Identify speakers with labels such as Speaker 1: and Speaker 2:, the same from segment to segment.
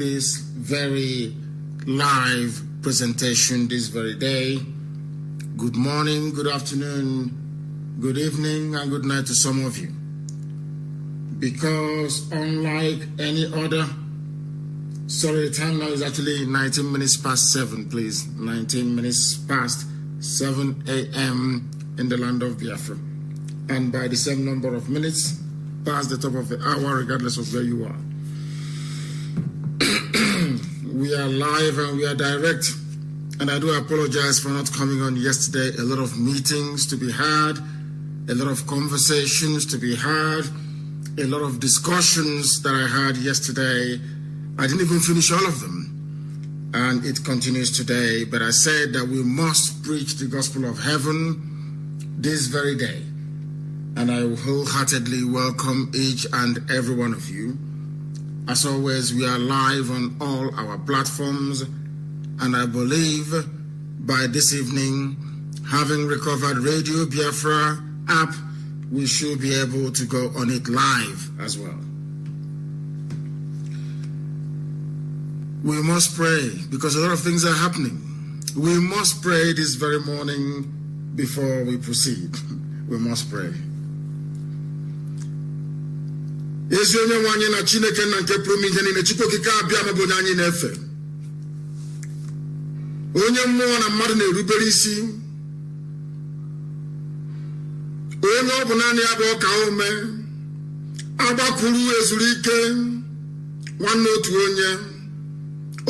Speaker 1: This very live presentation this very day. Good morning, good afternoon, good evening, and good night to some of you. Because unlike any other, sorry, the time now is actually 19 minutes past 7, please. 19 minutes past 7 a.m. in the land of Biafra. And by the same number of minutes past the top of the hour, regardless of where you are. We are live and we are direct, and I do apologize for not coming on yesterday. A lot of meetings to be had, a lot of conversations to be had, a lot of discussions that I had yesterday. I didn't even finish all of them, and it continues today. But I said that we must preach the gospel of heaven this very day, and I wholeheartedly welcome each and every one of you. As always, we are live on all our platforms, and I believe by this evening, having recovered Radio Biafra app, we should be able to go on it live as well. We must pray because a lot of things are happening. We must pray this very morning before we proceed. We must pray. Ezi onye nwanyị na Chineke na nke pụrụ ihe niile Chukwu okike abịa ma bụ onye anyị na-efe. Onye mmụọ na mmadụ na-erubere isi. Onye ọ bụ naanị ya bụ ọka ome. Agbakwuru ezuru ike. Nwanne otu onye.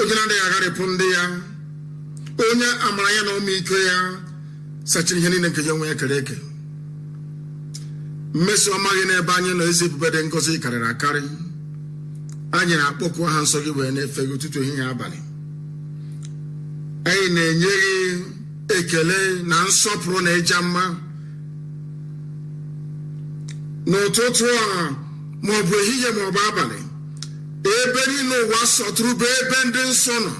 Speaker 1: Onye na-adịghị agharịpụ ndị ya. Onye amara ya na ọmịiko ya. Sachiri ihe niile nke ya onwe ya kere eke. Mmeso amaghị n'ebe anyị nọ ezi ebube dị ngọzi karịrị akarị. Anyị na-akpọku aha nsọ gị wee na-efe gị ụtụtụ ehihie abalị. Anyị na-enye gị ekele na nsọpụrụ na ịja mma. N'ụtụtụ a maọbụ ehihie maọbụ abalị. Ebe niile ụwa sọtụrụ bụ ebe ndị nsọ nọ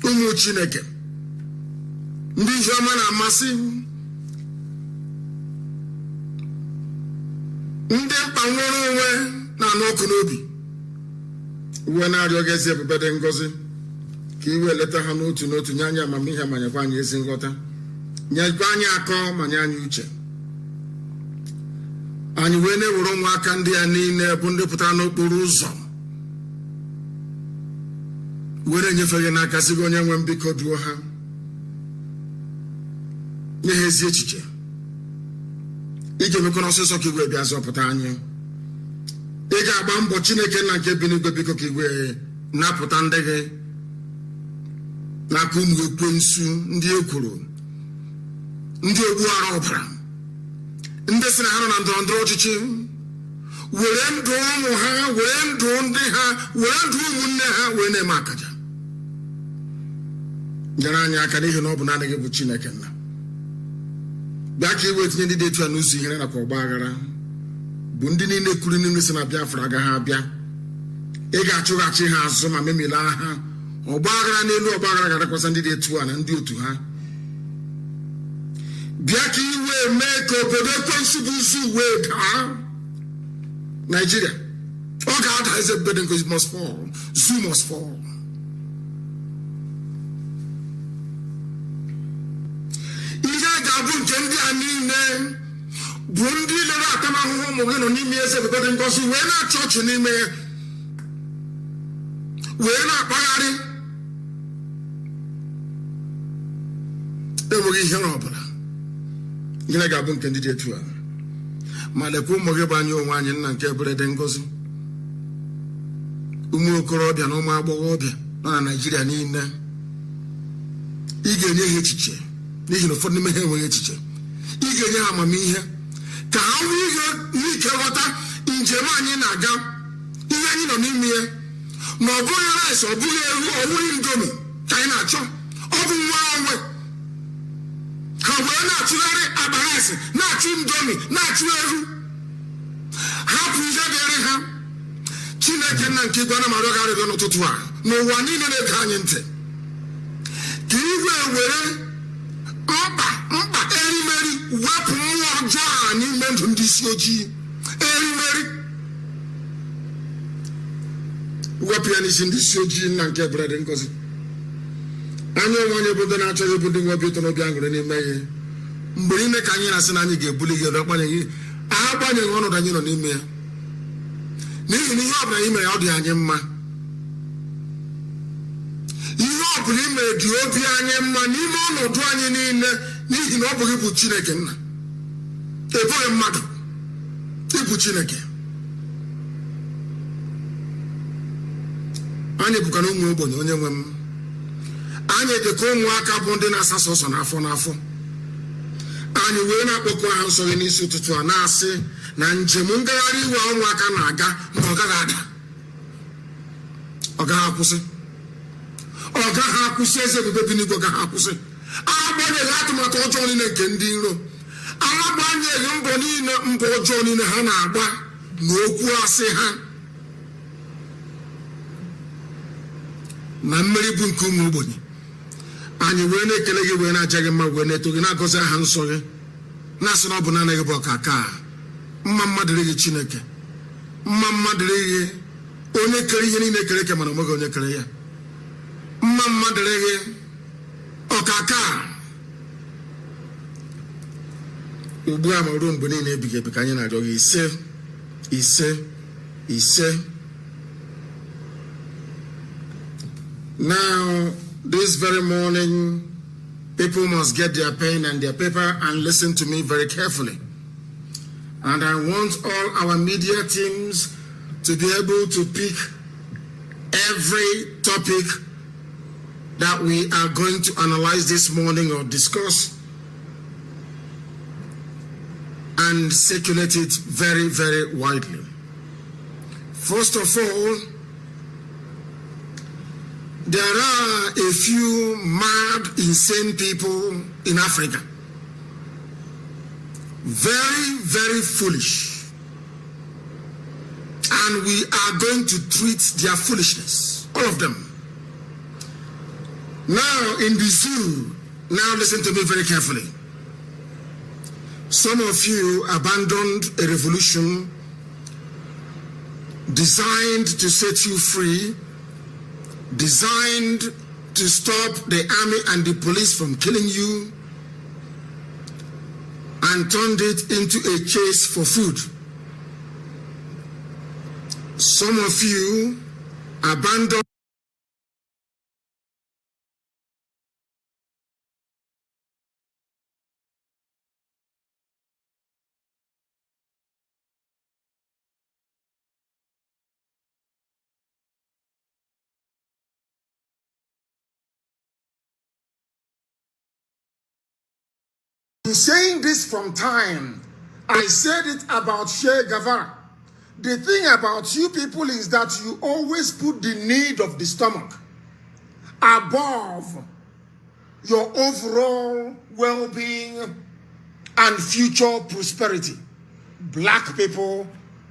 Speaker 1: ụmụ Chineke. Ndị ihe ọma na-amasị. Ndị mkpa nwere onwe na-anụ ọkụ n'obi. Uwe na-arịọ gị ezi ebube dị ngọzi ka iwe leta ha n'otu n'otu nye anyị amamihe ma nyekwa anyị ezi nghọta. Nyekwa anyị akọ ma nye anyị uche. Anyị wee na-ewere ụmụaka ndị a niile bụ ndị pụtara n'okporo ụzọ. Were nyefe gị n'aka sị gị onye nwe m biko duo ha. Nye ha ezi echiche. Ije mekọrọ ọsịsọ ka igwe bịa zọpụta anyị. Ị ga-agba mbọ Chineke na nke bi n'igwe biko ka igwe napụta ndị gị n'aka ụmụ ekwensu ndị ekworo, ndị ogbu ara ọbara, ndị sị na ha nọ na ndọrọndọrọ ọchịchị. Were ndụ ụmụ ha, were ndụ ndị ha, were ndụ ụmụnne ha wee na-eme akaja. Nyere anyị aka n'ihi na ọ bụ naanị gị bụ Chineke nna. Bịa ka iwe tinye ndị dị etu a n'ụzọ ihere nakwa ọgba aghara bụ ndị niile kwuru n'ime si na Biafra agaghị abịa. Ị ga-achụghachi ha azụ ma memila ha. Ọgba aghara n'elu ọgba aghara ga-adakwasa ndị dị etu a na ndị otu ha. Bịa ka iwe mee ka obodo ekwensu bụ isi wee daa. Nigeria, ọ ga-ada eze ebube dị ngozi must fall. Zoo must fall. Bụ nke ndị a niile bụ ndị lere atamahụhụ ụmụ gị nọ n'ime eze ebube dị ngọzi wee na-achọ ọchị n'ime ya, wee na-akpagharị enweghị ihere ọbụla. Gịnị ga-abụ nke ndị dị etu a? Ma lekwa ụmụ gị bụ anyị onwe anyị nna nke ebere dị ngọzi. Ụmụ okorobịa na ụmụ agbọghọbịa nọ na Naịjirịa niile. Ị ga-enye ha echiche n'ihi na ụfọdụ n'ime ha enweghị echiche. Ị ga-enye ha amamihe ka ha nwee ike ghọta njem anyị na-aga, ihe anyị nọ n'ime ya. Ma ọ bụghị rice, ọ bụghị ewu, ọ bụghị indomi ka anyị na-achọ. Ọ bụ nwa onwe. Ha wee na-achụgharị akpa rice, na-achụ indomi, na-achụ ewu. Hapụ ihe dịrị ha. Chineke nna nke igwe na marịọ gị arịrịọ n'ụtụtụ a n'ụwa niile na-ege anyị ntị. Ka igwe were mkpa erimeri wepụ mmụọ ọjọọ a n'ime ndụ ndị isi ojii. Erimeri pianist in the Soji and get bread and goes. I know one of the natural building of it on the May. Brina Kanya Sanani get bully your money. I want one of the new email. Nini have the email out the Anyama. You know, believe me, Ethiopian money, no dwelling in Nini Nobu Chineken. A boy mother. Chineke. Anya bukana umu obonye onye nwe m. Anya deko ụmụaka bụ ndị na-asa sọsọ n'afọ n'afọ. Anyị wee na-akpọkwa ha nsọ n'isi ụtụtụ a na-asị na njem ngagharị iwe ụmụaka na-aga na ọ gaghị ada. Ọ gaghị akwụsị. Ọ gaghị akwụsị eze ebube bi n'igwe gaghị akwụsị. Agbanyeghị atụmatụ ọjọọ niile nke ndị iro. Agbanyeghị mbọ niile mbọ ọjọọ niile ha na-agba n'okwu asị ha. Na mmeri bụ nke ụmụ ogbenye. Anyị wee na-ekele gị wee na-aja gị mma wee na-eto gị na-agọzi aha nsọ gị na-asị na ọ bụ naanị gị bụ ọkaka a. Mma mmadụ dịrị gị Chineke. Mma mmadụ dịrị gị onye kere ihe niile kere eke mana onweghị onye kere ya. Mma mmadụ dịrị gị ọkaka a. Ugbu a ma ruo mgbe niile ebighị ebi ka anyị na-arịọ gị ise ise ise. Now, this very morning, people must get their pen and their paper and listen to me very carefully. And I want all our media teams to be able to pick every topic that we are going to analyze this morning or discuss and circulate it very, very widely. First of all, there are a few mad, insane people in Africa. Very, very foolish. And we are going to treat their foolishness, all of them. Now, in the zoo, now listen to me very carefully. Some of you abandoned a revolution designed to set you free, designed to stop the army and the police from killing you, and turned it into a chase for food. Some of you abandoned saying this from time. I said it about Che Guevara. The thing about you people is that you always put the need of the stomach above your overall well-being and future prosperity. Black people,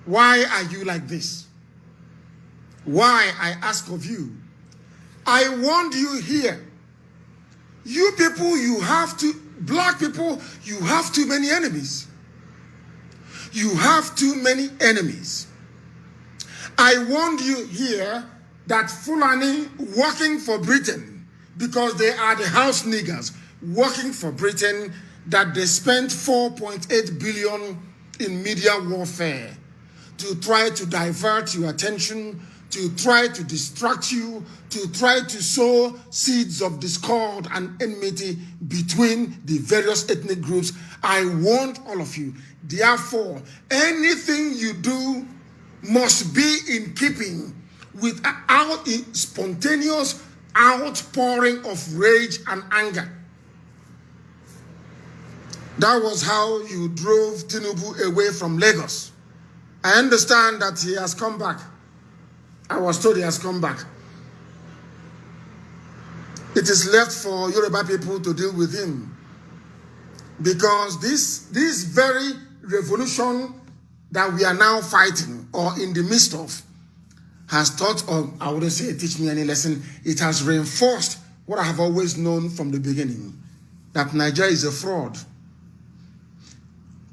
Speaker 1: why are you like this? Why, I ask of you. I warned you here. You people, you have to, black people, you have too many enemies. You have too many enemies. I warned you here that Fulani working for Britain, because they are the house niggers working for Britain, that they spent 4.8 billion in media warfare to try to divert your attention, to try to distract you, to try to sow seeds of discord and enmity between the various ethnic groups. I warned all of you. Therefore, anything you do must be in keeping with our spontaneous outpouring of rage and anger. That was how you drove Tinubu away from Lagos. I understand that he has come back. I was told he has come back. It is left for Yoruba people to deal with him. Because this very revolution that we are now fighting or in the midst of has taught, or I wouldn't say it teach me any lesson, it has reinforced what I have always known from the beginning, that Nigeria is a fraud.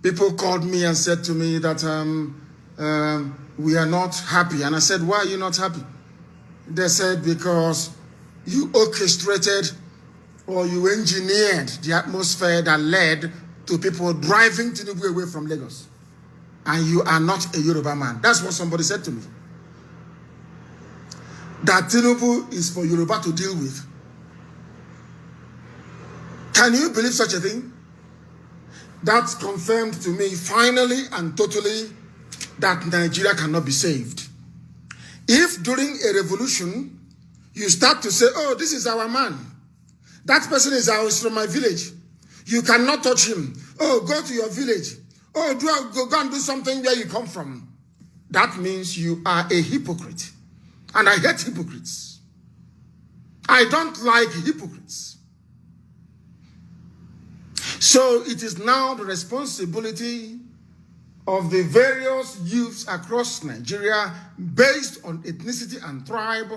Speaker 1: People called me and said to me that we are not happy. And I said, why are you not happy? They said because you orchestrated or you engineered the atmosphere that led to people driving Tinubu away from Lagos. And you are not a Yoruba man. That's what somebody said to me. That Tinubu is for Yoruba to deal with. Can you believe such a thing? That confirmed to me finally and totally that Nigeria cannot be saved. If during a revolution, you start to say, oh, this is our man. That person is from my village. You cannot touch him. Oh, go to your village. Oh, go and do something where you come from. That means you are a hypocrite. And I hate hypocrites. I don't like hypocrites. So it is now the responsibility of the various youths across Nigeria based on ethnicity and tribe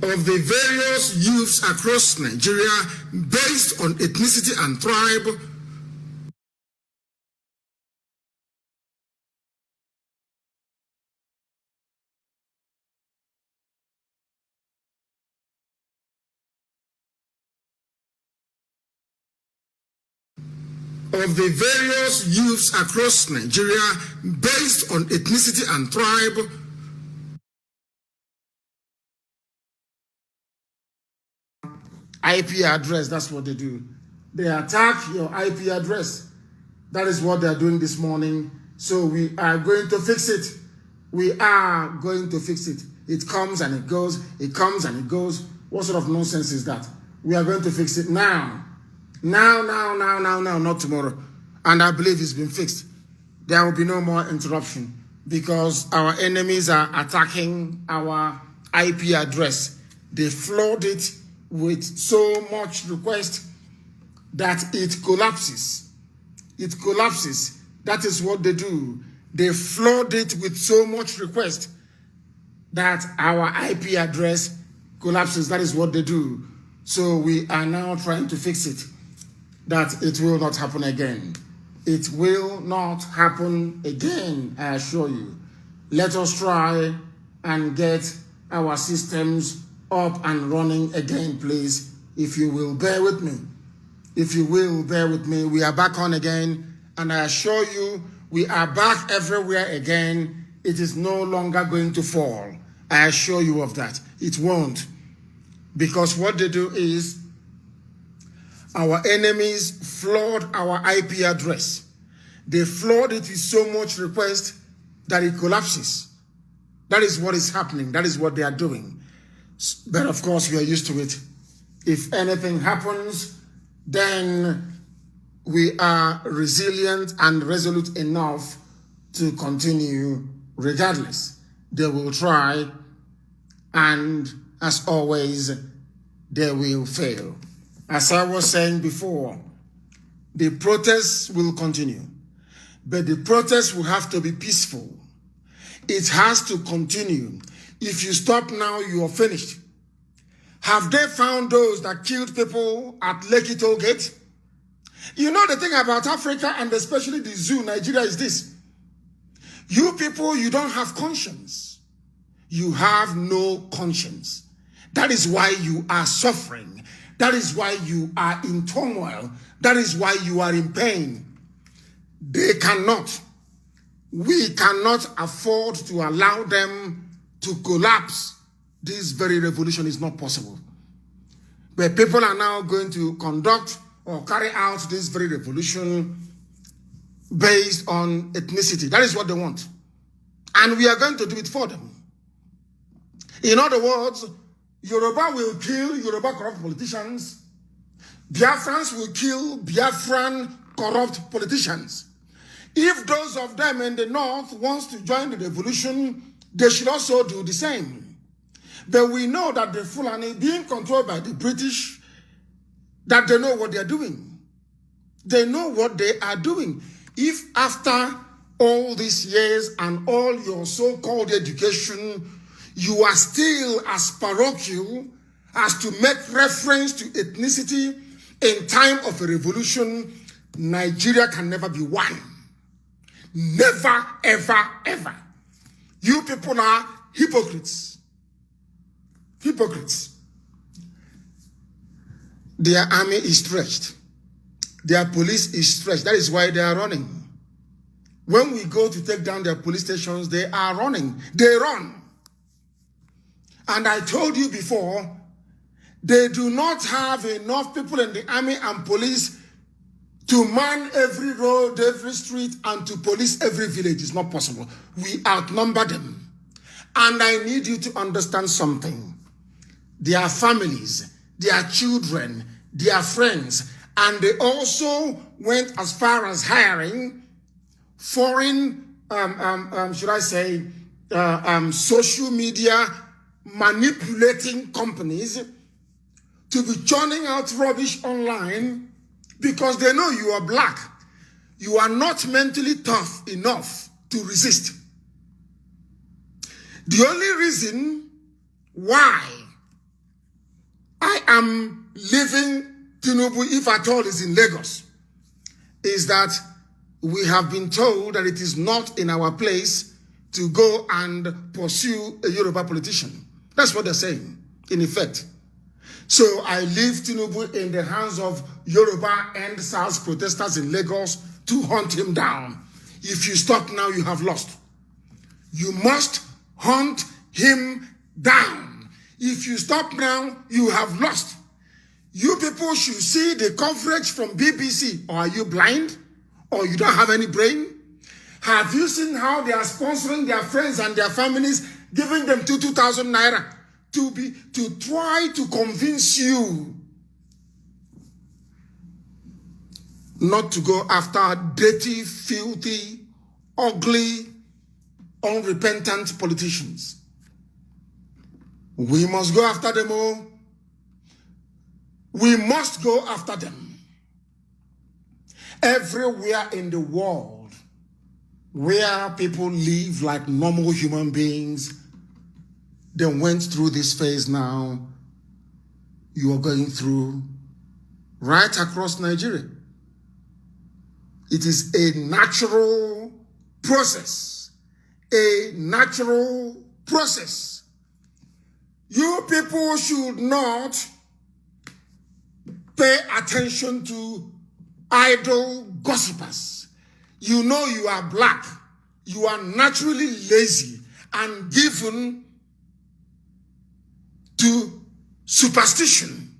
Speaker 1: of the various youths across Nigeria based on ethnicity and tribe of the various youths across Nigeria based on ethnicity and tribe IP address. That's what they do. They attack your IP address. That is what they are doing this morning. So we are going to fix it. We are going to fix it. It comes and it goes. It comes and it goes. What sort of nonsense is that? We are going to fix it now. Now, not tomorrow. And I believe it's been fixed. There will be no more interruption because our enemies are attacking our IP address. They flood it with so much request that it collapses. It collapses. That is what they do. They flood it with so much request that our IP address collapses. That is what they do. So we are now trying to fix it, that it will not happen again. It will not happen again, I assure you. Let us try and get our systems up and running again, please. If you will bear with me. If you will bear with me, we are back on again. And I assure you, we are back everywhere again. It is no longer going to fall. I assure you of that. It won't. Because what they do is, our enemies flood our IP address. They flood it with so much request that it collapses. That is what is happening. That is what they are doing. But of course, we are used to it. If anything happens, then we are resilient and resolute enough to continue regardless. They will try, and as always, they will fail. As I was saying before, the protests will continue, but the protests will have to be peaceful. It has to continue. If you stop now, you are finished. Have they found those that killed people at Lekki Toll Gate? You know the thing about Africa and especially the zoo, Nigeria, is this. You people, you don't have conscience. You have no conscience. That is why you are suffering. That is why you are in turmoil. That is why you are in pain. They cannot. We cannot afford to allow them to collapse. This very revolution is not possible. But people are now going to conduct or carry out this very revolution based on ethnicity. That is what they want. And we are going to do it for them. In other words, Yoruba will kill Yoruba corrupt politicians. Biafrans will kill Biafran corrupt politicians. If those of them in the north wants to join the revolution, they should also do the same. But we know that the Fulani, being controlled by the British, that they know what they are doing. They know what they are doing. If after all these years and all your so-called education, you are still as parochial as to make reference to ethnicity in time of a revolution, Nigeria can never be one. Never, ever, ever. You people are hypocrites. Hypocrites. Their army is stretched. Their police is stretched. That is why they are running. When we go to take down their police stations, they are running. They run. And I told you before, they do not have enough people in the army and police to man every road, every street, and to police every village. It's not possible. We outnumber them. And I need you to understand something. Their families, their children, their friends, and they also went as far as hiring foreign, social media manipulating companies to be churning out rubbish online because they know you are black. You are not mentally tough enough to resist. The only reason why I am leaving Tinubu, if at all, is in Lagos, is that we have been told that it is not in our place to go and pursue a Yoruba politician. That's what they're saying, in effect. So I leave Tinubu in the hands of Yoruba and SARS protesters in Lagos to hunt him down. If you stop now, you have lost. You must hunt him down. If you stop now, you have lost. You people should see the coverage from BBC. Or are you blind? Or you don't have any brain? Have you seen how they are sponsoring their friends and their families, giving them 2,000 naira to try to convince you not to go after dirty, filthy, ugly, unrepentant politicians? We must go after them all. We must go after them. Everywhere in the world where people live like normal human beings, they went through this phase now you are going through right across Nigeria. It is a natural process. A natural process. You people should not pay attention to idle gossipers. You know you are black. You are naturally lazy and given to superstition.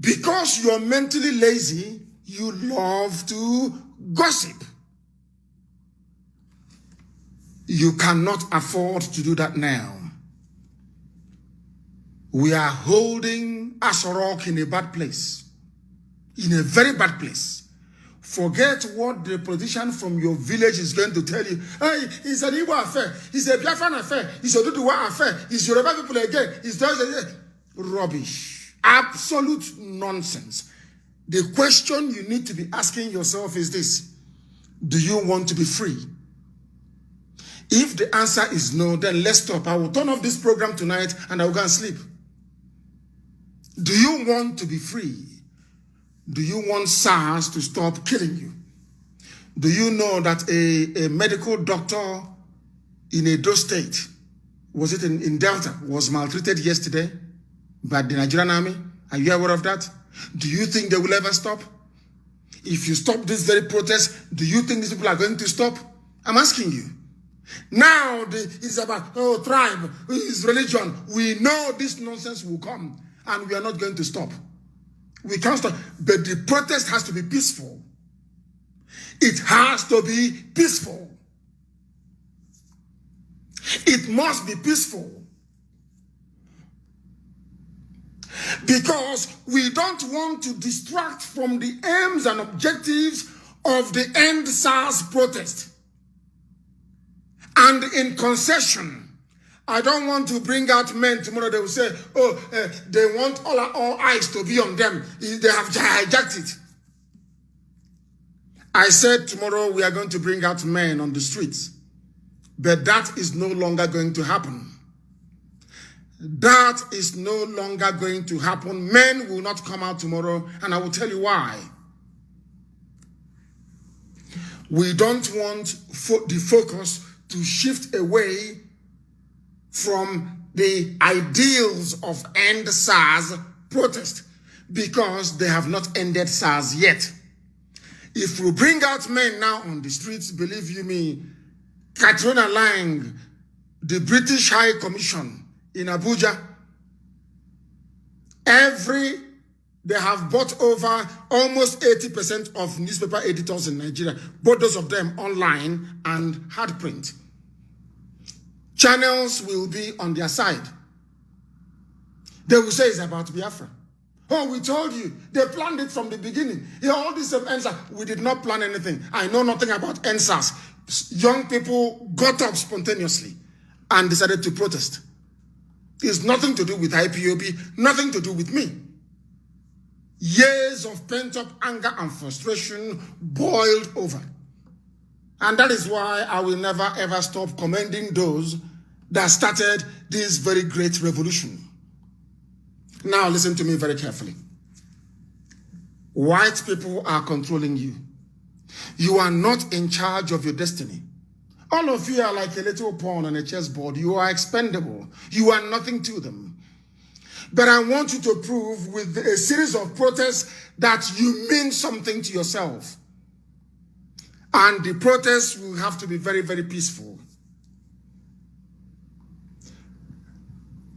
Speaker 1: Because you are mentally lazy, you love to gossip. You cannot afford to do that now. We are holding Asorok in a bad place. In a very bad place. Forget what the politician from your village is going to tell you. Hey, it's an Igbo affair. It's a Biafran affair. It's a Duduwa affair. It's Yoruba people again. It's just rubbish. Absolute nonsense. The question you need to be asking yourself is this. Do you want to be free? If the answer is no, then let's stop. I will turn off this program tonight and I will go and sleep. Do you want to be free? Do you want SARS to stop killing you? Do you know that a medical doctor in Edo State, was it in Delta, was maltreated yesterday by the Nigerian army? Are you aware of that? Do you think they will ever stop? If you stop this very protest, do you think these people are going to stop? I'm asking you. Now it's about, tribe, it's religion. We know this nonsense will come and we are not going to stop. We can't stop. But the protest has to be peaceful. It has to be peaceful. It must be peaceful. Because we don't want to distract from the aims and objectives of the End SARS protest. And in concession, I don't want to bring out men tomorrow. They will say, oh, they want all eyes to be on them. They have hijacked it. I said tomorrow we are going to bring out men on the streets. But that is no longer going to happen. That is no longer going to happen. Men will not come out tomorrow, and I will tell you why. We don't want the focus to shift away from the ideals of end SARS protest because they have not ended SARS yet. If we bring out men now on the streets, believe you me, Katrina Lang, the British High Commission in Abuja, they have bought over almost 80% of newspaper editors in Nigeria, both those of them online and hard print. Channels will be on their side. They will say it's about Biafra. Oh, we told you. They planned it from the beginning. All this answer, we did not plan anything. I know nothing about NSAS. Young people got up spontaneously and decided to protest. It's nothing to do with IPOB, nothing to do with me. Years of pent-up anger and frustration boiled over. And that is why I will never ever stop commending those that started this very great revolution. Now listen to me very carefully. White people are controlling you. You are not in charge of your destiny. All of you are like a little pawn on a chessboard. You are expendable. You are nothing to them. But I want you to prove with a series of protests that you mean something to yourself. And the protests will have to be very, very peaceful.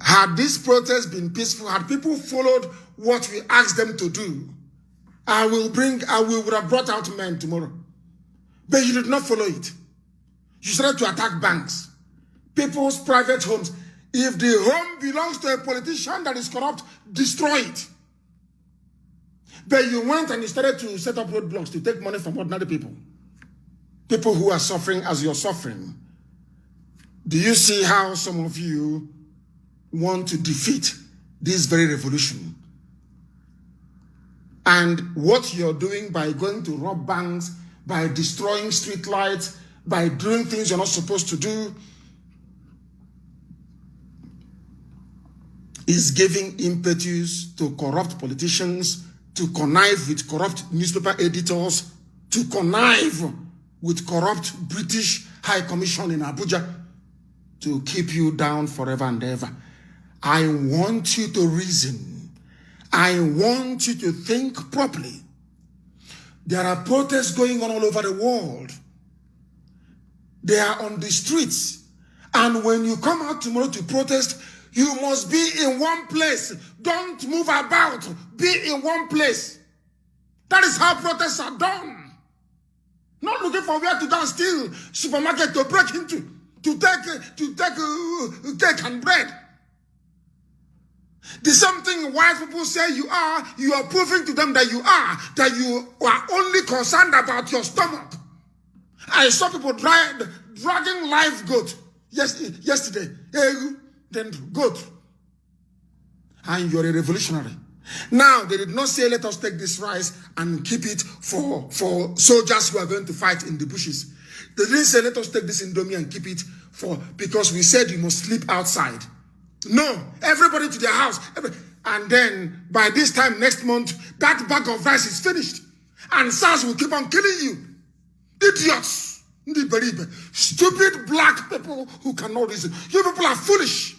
Speaker 1: Had this protest been peaceful, had people followed what we asked them to do, I would have brought out men tomorrow. But you did not follow it. You started to attack banks, people's private homes. If the home belongs to a politician that is corrupt, destroy it. But you went and you started to set up roadblocks to take money from ordinary people. People who are suffering as you're suffering. Do you see how some of you want to defeat this very revolution? And what you're doing by going to rob banks, by destroying street lights, by doing things you're not supposed to do, is giving impetus to corrupt politicians, to connive with corrupt newspaper editors, to connive with corrupt British High Commission in Abuja, to keep you down forever and ever. I want you to reason. I want you to think properly. There are protests going on all over the world. They are on the streets. And when you come out tomorrow to protest, you must be in one place. Don't move about. Be in one place. That is how protests are done. Not looking for where to go and steal supermarket to break into, to take cake and bread. The same thing white people say you are proving to them that you are only concerned about your stomach. I saw people dragging live goat yesterday. Then goat. And you're a revolutionary. Now, they did not say, let us take this rice and keep it for soldiers who are going to fight in the bushes. They didn't say, let us take this indomie and keep it because we said you must sleep outside. No, everybody to their house. And then, by this time next month, that bag of rice is finished. And SARS will keep on killing you. Idiots. Stupid black people who cannot reason. You people are foolish.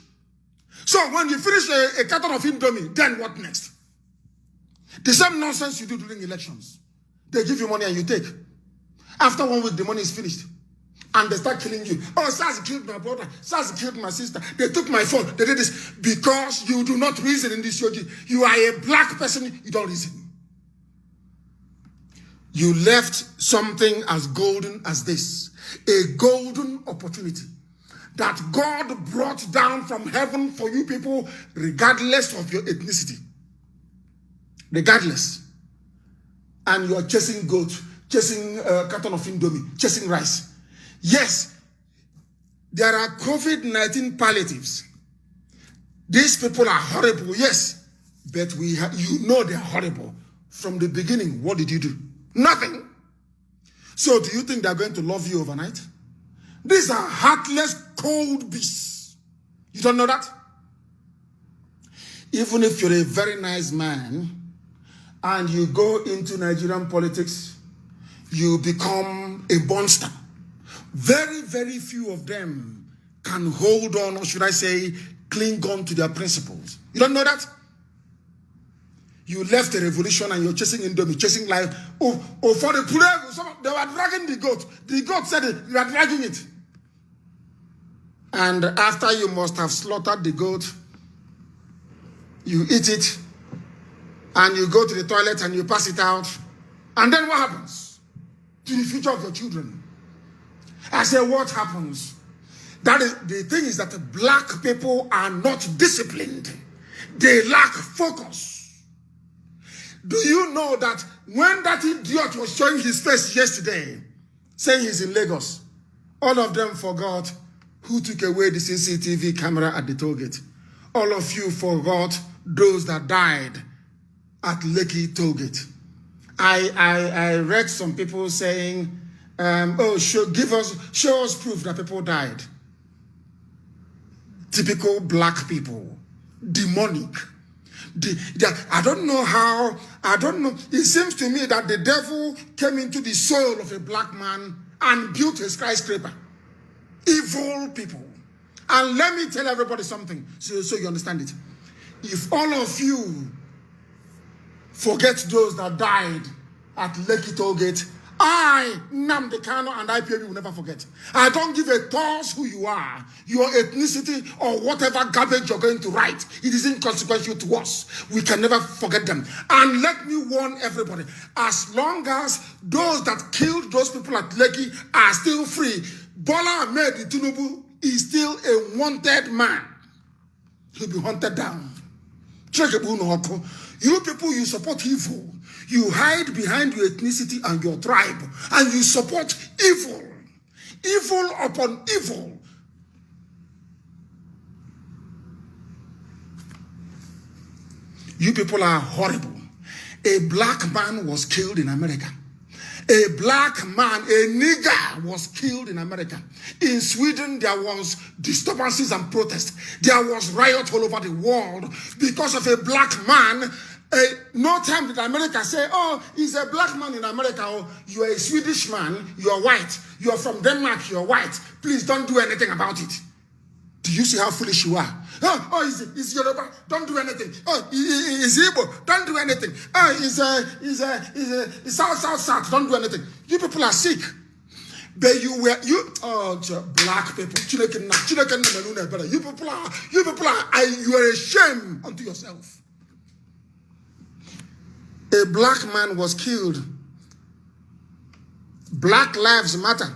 Speaker 1: So when you finish a carton of indomie, then what next? The same nonsense you do during elections. They give you money and you take. After 1 week, the money is finished. And they start killing you. Oh, SARS killed my brother. SARS killed my sister. They took my phone. They did this. Because you do not reason in this yogi. You are a black person. You don't reason. You left something as golden as this. A golden opportunity that God brought down from heaven for you people, regardless of your ethnicity. Regardless. And you are chasing goat, chasing carton of indomie, chasing rice. Yes, There are COVID-19 palliatives. These people are horrible, yes, but you know they're horrible. From the beginning, what did you do? Nothing. So do you think they're going to love you overnight? These are heartless, cold beasts. You don't know that? Even if you're a very nice man and you go into Nigerian politics, you become a monster. Very, very few of them can hold on, or should I say, cling on to their principles. You don't know that? You left a revolution and you're chasing Indomie, chasing life. Oh, for the poor, they were dragging the goat. The goat said you are dragging it. And after you must have slaughtered the goat, you eat it, and you go to the toilet and you pass it out. And then what happens to the future of your children? I say, what happens? That is, the thing is that black people are not disciplined. They lack focus. Do you know that when that idiot was showing his face yesterday, saying he's in Lagos, all of them forgot who took away the CCTV camera at the toll gate. All of you forgot those that died at Lekki toll gate. I read some people saying, show us proof that people died. Typical black people, demonic. I don't know. It seems to me that the devil came into the soul of a black man and built a skyscraper. Evil people. And let me tell everybody something so you understand it. If all of you forget those that died at Lekki toll gate, I, Nnamdi Kanu, and IPOB will never forget. I don't give a toss who you are, your ethnicity, or whatever garbage you're going to write. It is inconsequential to us. We can never forget them. And let me warn everybody, as long as those that killed those people at Lekki are still free, Bola Ahmed Tinubu is still a wanted man. He'll be hunted down. You people, you support evil. You hide behind your ethnicity and your tribe, and you support evil. Evil upon evil. You people are horrible. A black man was killed in America. A black man, a nigger, was killed in America. In Sweden, there was disturbances and protests. There was riot all over the world because of a black man. No time did America say, oh, he's a black man in America, or you're a Swedish man, you're white, you're from Denmark, you're white. Please don't do anything about it. Do you see how foolish you are? He's Yoruba, don't do anything. Oh, he's Igbo, don't do anything. Oh, he's South, don't do anything. You people are sick. But black people, you people are a shame unto yourself. A black man was killed. Black lives matter.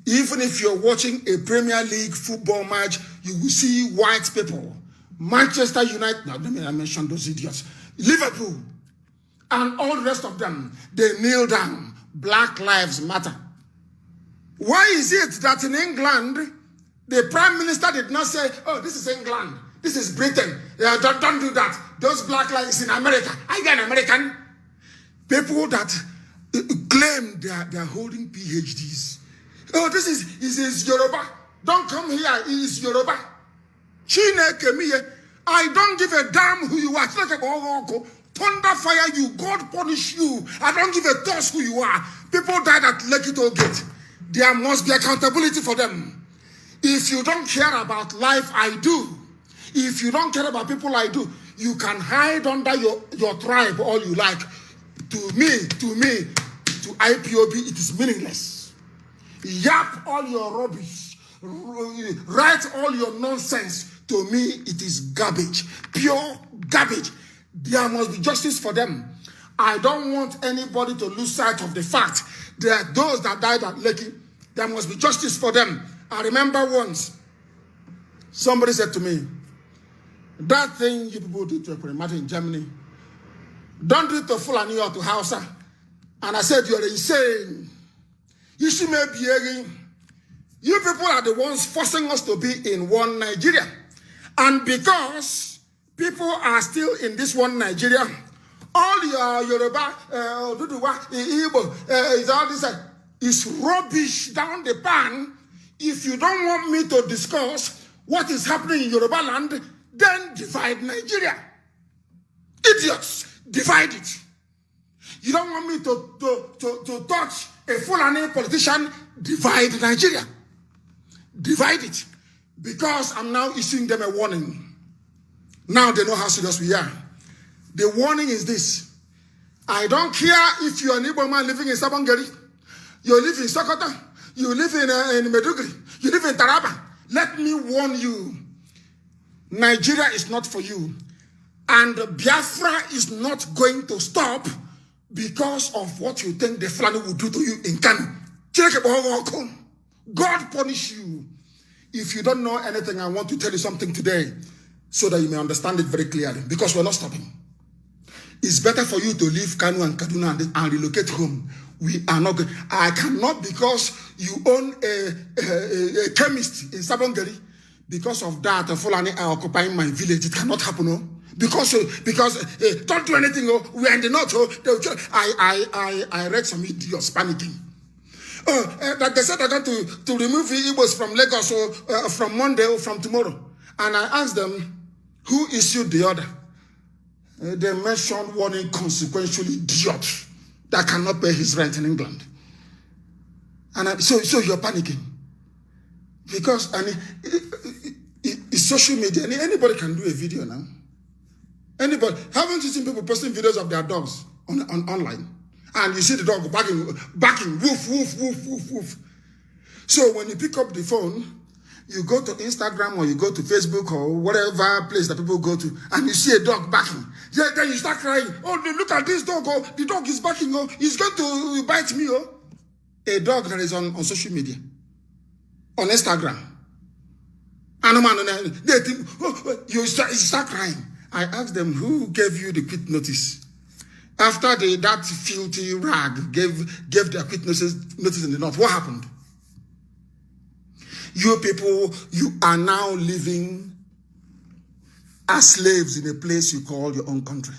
Speaker 1: Even if you're watching a Premier League football match, you will see white people. Manchester United, now let me mention those idiots. Liverpool, and all the rest of them, they kneel down. Black lives matter. Why is it that in England, the Prime Minister did not say, oh, this is England, this is Britain. Don't do that. Those black lives in America. Are you an American? People that claim they are holding PhDs. Oh, this is Yoruba. Don't come here. It is Yoruba. I don't give a damn who you are. Thunder fire you. God punish you. I don't give a toss who you are. People died at Lekki toll gate. There must be accountability for them. If you don't care about life, I do. If you don't care about people, I do. You can hide under your tribe all you like. To me, to IPOB, it is meaningless. Yap all your rubbish. Write all your nonsense. To me, it is garbage. Pure garbage. There must be justice for them. I don't want anybody to lose sight of the fact that those that died at Lekki, there must be justice for them. I remember once, somebody said to me, that thing you people do to a matter in Germany, don't do it to Fulani or to Hausa. And I said, you're insane. You should maybe You people are the ones forcing us to be in one Nigeria. And because people are still in this one Nigeria, all your Yoruba, Igbo, all this is rubbish down the pan. If you don't want me to discuss what is happening in Yoruba land, then divide Nigeria. Idiots, divide it. You don't want me to touch a Fulani politician, divide Nigeria. Divide it. Because I'm now issuing them a warning. Now they know how serious we are. The warning is this. I don't care if you're an Igbo man living in Sabongeri, you live in Sokoto, you live in Meduguri, you live in Taraba. Let me warn you. Nigeria is not for you. And Biafra is not going to stop because of what you think the Fulani will do to you in Kanu. God punish you. If you don't know anything, I want to tell you something today so that you may understand it very clearly, because we're not stopping. It's better for you to leave Kanu and Kaduna and relocate home. We are not going. I cannot, because you own a chemist in Sabongeri. Because of that, Fulani are occupying my village. It cannot happen, no? Because don't do anything. Oh, we are in the north. Oh, I read some idiots panicking. That they said they're going to remove Igbos from Lagos from Monday or from tomorrow. And I asked them, who issued the order? They mentioned one inconsequential idiot that cannot pay his rent in England. And so you're panicking. Because it's social media. Anybody can do a video now. Anybody. Haven't you seen people posting videos of their dogs online? And you see the dog barking, woof, woof, woof, woof, woof. So when you pick up the phone, you go to Instagram or you go to Facebook or whatever place that people go to, and you see a dog barking. Then you start crying. Oh, look at this dog. Oh, the dog is barking. Oh, he's going to bite me. Oh, a dog that is on social media, on Instagram. And they think, you start crying. I asked them, who gave you the quit notice? After that filthy rag gave their quit notice in the north, what happened? You people, you are now living as slaves in a place you call your own country.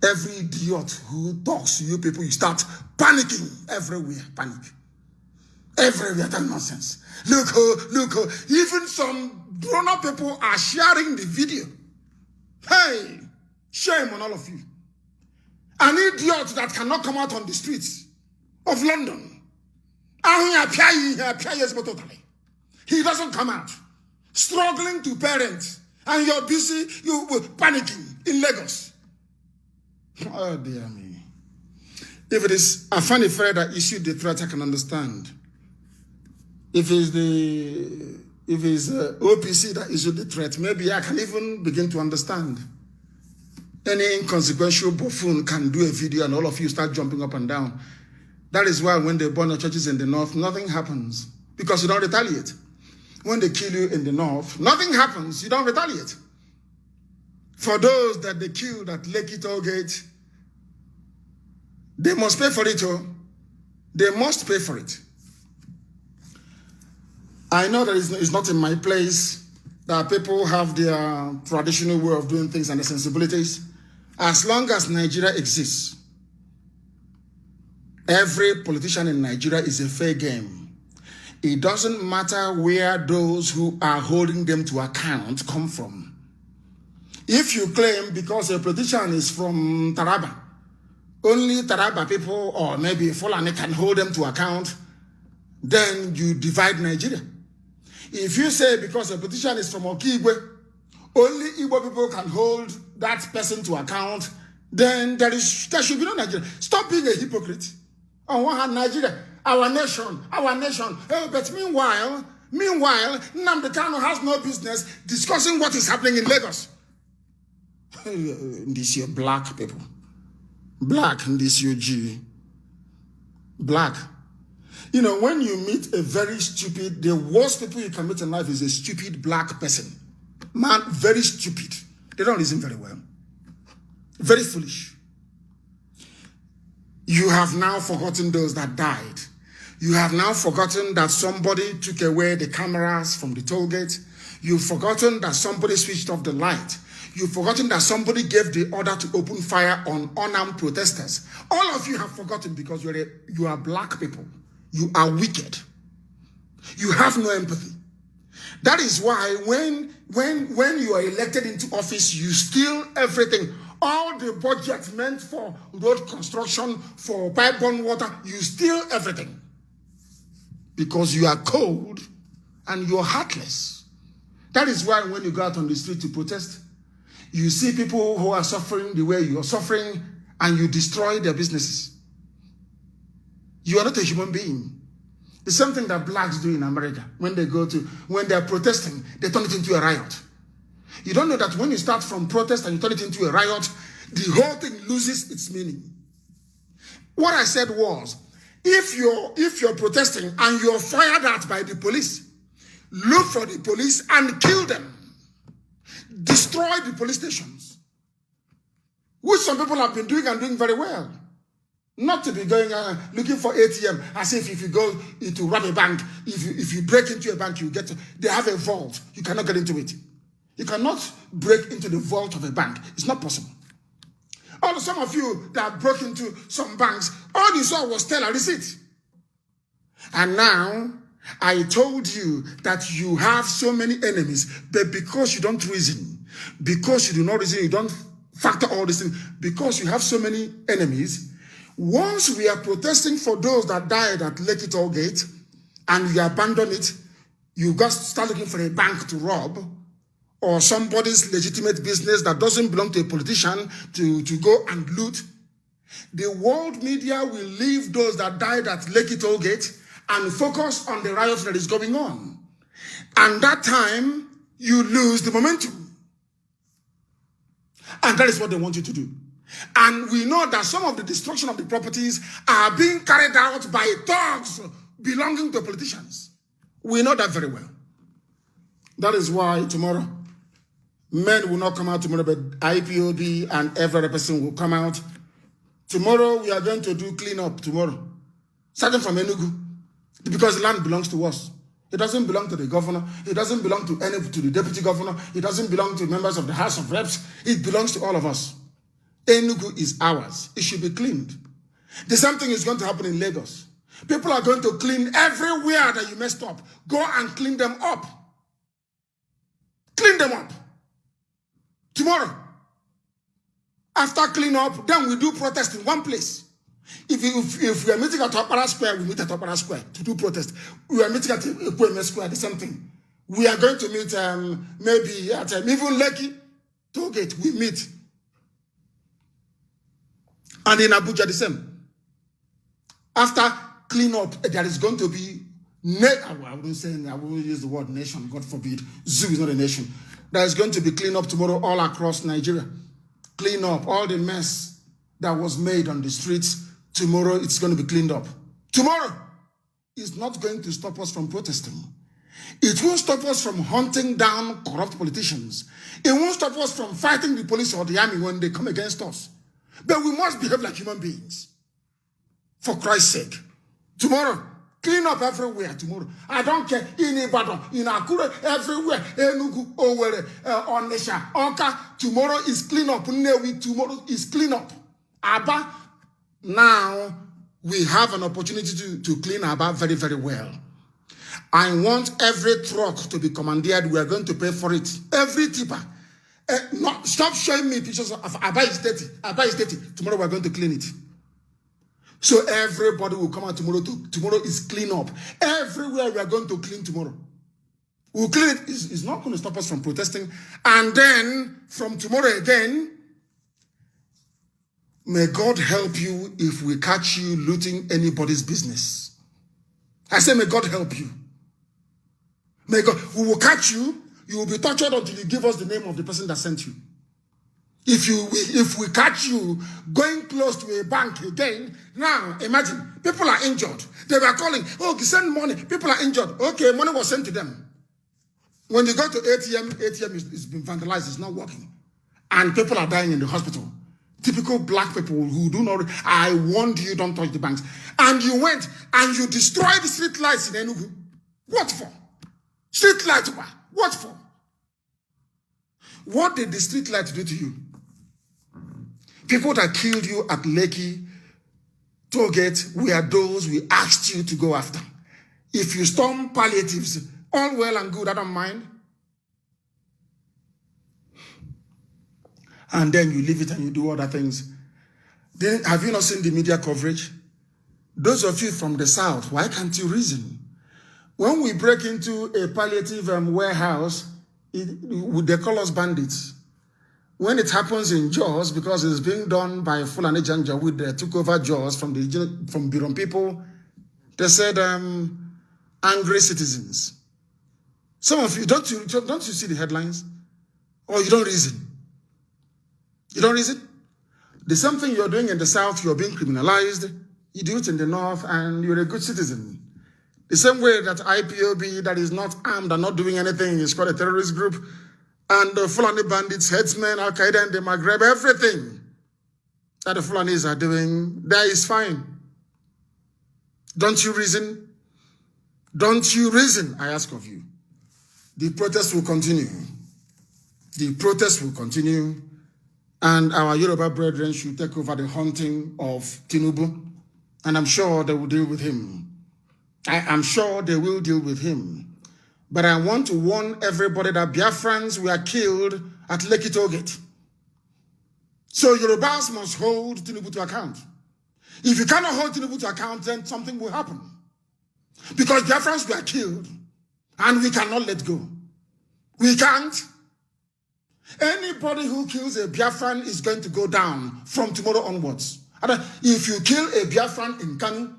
Speaker 1: Every idiot who talks to you people, you start panicking everywhere. Panic. Everywhere, that nonsense. Look, even some grown-up people are sharing the video. Hey, shame on all of you. An idiot that cannot come out on the streets of London. He doesn't come out. Struggling to parent. And you're busy, you panicking in Lagos. Oh, dear me. If it is a funny friend that issued the threat, I can understand. If it's OPC that issued the threat, maybe I can even begin to understand. Any inconsequential buffoon can do a video and all of you start jumping up and down. That is why when they burn the churches in the north, nothing happens. Because you don't retaliate. When they kill you in the north, nothing happens. You don't retaliate. For those that they killed at Lekki Toll Gate, they must pay for it. Oh. They must pay for it. I know that it's not in my place that people have their traditional way of doing things and their sensibilities. As long as Nigeria exists, every politician in Nigeria is a fair game. It doesn't matter where those who are holding them to account come from. If you claim because a politician is from Taraba, only Taraba people or maybe Fulani can hold them to account, then you divide Nigeria. If you say because a politician is from Okigwe, only Igbo people can hold that person to account, then there should be no Nigeria. Stop being a hypocrite. On one hand, Nigeria, our nation. But meanwhile, Nnamdi Kanu has no business discussing what is happening in Lagos. This your black people. Black, this your G. Black. You know, when you meet a very stupid, the worst people you can meet in life is a stupid black person. Man, very stupid. They don't reason very well. Very foolish. You have now forgotten those that died. You have now forgotten that somebody took away the cameras from the toll gate. You've forgotten that somebody switched off the light. You've forgotten that somebody gave the order to open fire on unarmed protesters. All of you have forgotten because you are black people. You are wicked. You have no empathy. That is why when you are elected into office, you steal everything. All the budget meant for road construction, for pipe-borne water, you steal everything. Because you are cold and you are heartless. That is why when you go out on the street to protest, you see people who are suffering the way you are suffering and you destroy their businesses. You are not a human being. The same thing that blacks do in America. When they are protesting, they turn it into a riot. You don't know that when you start from protest and you turn it into a riot, the whole thing loses its meaning. What I said was, if you're protesting and you're fired at by the police, look for the police and kill them. Destroy the police stations, which some people have been doing and doing very well. Not to be going looking for ATM as if you go to rob a bank, if you break into a bank, they have a vault. You cannot get into it. You cannot break into the vault of a bank. It's not possible. Some of you that broke into some banks, all you saw was teller receipt. And now, I told you that you have so many enemies, but because you don't reason, because you do not reason, you don't factor all these things, because you have so many enemies, once we are protesting for those that died at Lekki Toll Gate, and you abandon it, you just start looking for a bank to rob, or somebody's legitimate business that doesn't belong to a politician to go and loot, the world media will leave those that died at Lekki Toll Gate and focus on the riots that is going on. And that time, you lose the momentum. And that is what they want you to do. And we know that some of the destruction of the properties are being carried out by thugs belonging to politicians. We know that very well. That is why tomorrow, men will not come out tomorrow, but IPOB and every other person will come out. Tomorrow, we are going to do cleanup tomorrow. Starting from Enugu. Because the land belongs to us. It doesn't belong to the governor. It doesn't belong to the deputy governor. It doesn't belong to members of the House of Reps. It belongs to all of us. Enugu is ours. It should be cleaned. The same thing is going to happen in Lagos. People are going to clean everywhere that you messed up. Go and clean them up. Clean them up. Tomorrow. After clean up, then we do protest in one place. If we are meeting at Opera Square, we meet at Opera Square to do protest. We are meeting at Ekweme Square, the same thing. We are going to meet maybe at even Lekki Toll Gate, we meet. And in Abuja, the same. After clean up, there is going to be, I wouldn't use the word nation, God forbid. Zoo is not a nation. There is going to be clean up tomorrow all across Nigeria. Clean up all the mess that was made on the streets. Tomorrow, it's going to be cleaned up. Tomorrow is not going to stop us from protesting. It won't stop us from hunting down corrupt politicians. It won't stop us from fighting the police or the army when they come against us. But we must behave like human beings. For Christ's sake. Tomorrow, clean up everywhere tomorrow. I don't care. In Ibadan, in Akure, everywhere. Enugu, Owerri, Onisha, Onka. Tomorrow is clean up. Nnewi, tomorrow is clean up. Aba. Now, we have an opportunity to clean Aba very, very well. I want every truck to be commandeered. We are going to pay for it. Every tipper. Stop showing me pictures of Aba is dirty. Aba is dirty. Tomorrow we are going to clean it. So everybody will come out tomorrow. Tomorrow is clean up. Everywhere we are going to clean tomorrow. We'll clean it. It's not going to stop us from protesting. And then, from tomorrow again, may God help you if we catch you looting anybody's business. I say, may God help you. May God, we will catch you. You will be tortured until you give us the name of the person that sent you. If we catch you going close to a bank again, now imagine, people are injured. They were calling, oh, send money. People are injured. Okay, money was sent to them. When you go to ATM is been vandalized, it's not working. And people are dying in the hospital. Typical black people who do not, I warned you, don't touch the banks. And you went and you destroyed the street lights in Enugu. What for? Street lights, what for? What did the street lights do to you? People that killed you at Lekki, Tollgate, were those we asked you to go after. If you storm palliatives, all well and good, I don't mind. And then you leave it and you do other things. Then have you not seen the media coverage? Those of you from the South, why can't you reason? When we break into a palliative warehouse, they call us bandits. When it happens in Jaws, because it's being done by Fulani Janjaweed, they took over Jaws from Biron people, they said angry citizens. Some of you, don't you see the headlines? Or you don't reason? You don't reason? The same thing you're doing in the South, you're being criminalized. You do it in the North, and you're a good citizen. The same way that IPOB, that is not armed and not doing anything, is called a terrorist group. And the Fulani bandits, headsmen, Al-Qaeda, and the Maghreb, everything that the Fulanis are doing, that is fine. Don't you reason? Don't you reason, I ask of you. The protest will continue. The protest will continue. And our Yoruba brethren should take over the hunting of Tinubu. And I'm sure they will deal with him. I am sure they will deal with him. But I want to warn everybody that Biafrans were killed at Lekki Tollgate. So Yorubas must hold Tinubu to account. If you cannot hold Tinubu to account, then something will happen. Because Biafrans were killed, and we cannot let go. We can't. Anybody who kills a Biafran is going to go down from tomorrow onwards. If you kill a Biafran in Kanu,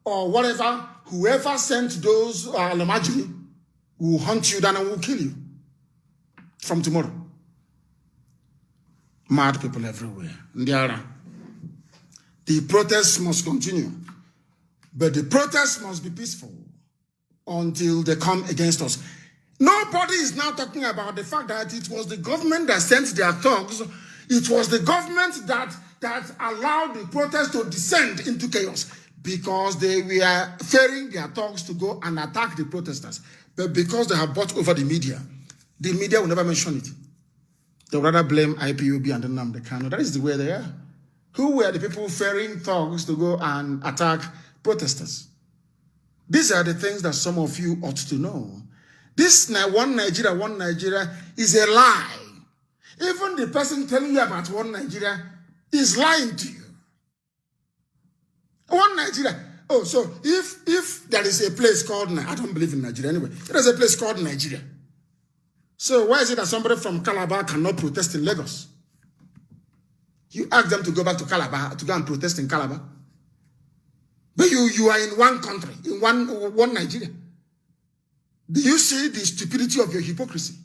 Speaker 1: or whatever, whoever sent those Alamajiri will hunt you down and will kill you from tomorrow. Mad people everywhere. Ndiara. The protests must continue. But the protests must be peaceful until they come against us. Nobody is now talking about the fact that it was the government that sent their thugs. It was the government that allowed the protests to descend into chaos because they were fearing their thugs to go and attack the protesters. But because they have bought over the media will never mention it. They would rather blame IPOB and Nnamdi Kanu. That is the way they are. Who were the people fearing thugs to go and attack protesters? These are the things that some of you ought to know. This one Nigeria is a lie. Even the person telling you about one Nigeria is lying to you. One Nigeria. Oh, so if there is a place called, I don't believe in Nigeria anyway, there is a place called Nigeria. So why is it that somebody from Calabar cannot protest in Lagos? You ask them to go back to Calabar, to go and protest in Calabar. But you are in one country, in one Nigeria. Do you see the stupidity of your hypocrisy?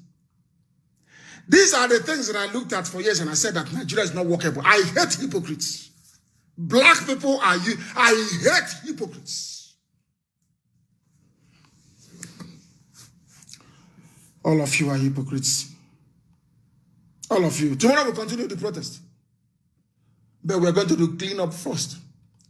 Speaker 1: These are the things that I looked at for years and I said that Nigeria is not workable. I hate hypocrites. Black people are you. I hate hypocrites. All of you are hypocrites. All of you. Tomorrow we'll continue the protest. But we're going to do clean up first.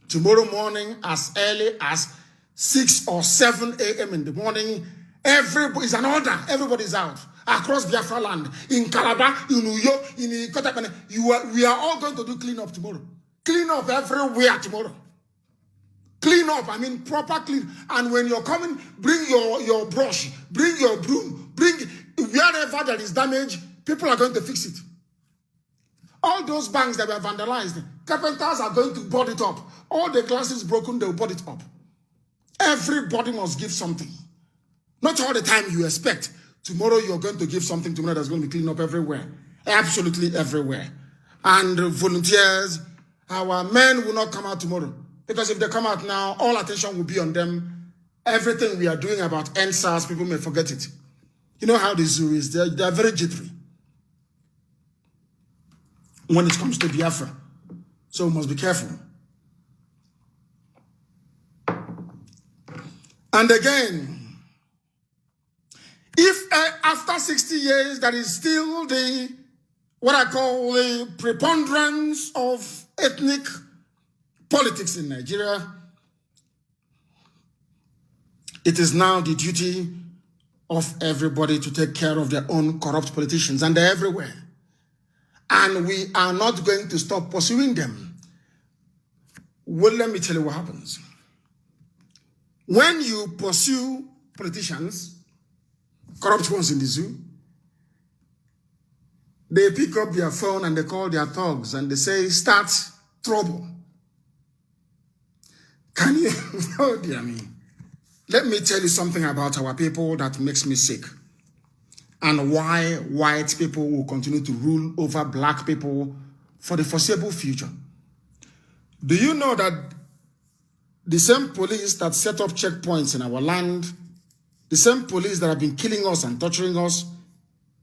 Speaker 1: Tomorrow morning, as early as 6 or 7 a.m. in the morning, everybody's an order. Everybody's out. Across Biafra land, in Calabar, in Uyo, in Kotapene. We are all going to do clean up tomorrow. Clean up everywhere tomorrow. Clean up, I mean proper clean. And when you're coming, bring your brush, bring your broom, bring wherever there is damage, people are going to fix it. All those banks that were vandalized, carpenters are going to board it up. All the glasses broken, they'll board it up. Everybody must give something. Not all the time you expect. Tomorrow you're going to give something tomorrow that's going to be cleaned up everywhere. Absolutely everywhere. And volunteers, our men will not come out tomorrow. Because if they come out now, all attention will be on them. Everything we are doing about NSAS, people may forget it. You know how the zoo is. They're very jittery when it comes to Biafra. So we must be careful. And again, if after 60 years, that is still the what I call the preponderance of ethnic politics in Nigeria, it is now the duty of everybody to take care of their own corrupt politicians, and they're everywhere. And we are not going to stop pursuing them. Well, let me tell you what happens. When you pursue politicians, corrupt ones in the zoo, they pick up their phone and they call their thugs and they say, start trouble. Can you? Oh, dear me. Let me tell you something about our people that makes me sick, and why white people will continue to rule over black people for the foreseeable future. Do you know that the same police that set up checkpoints in our land, the same police that have been killing us and torturing us,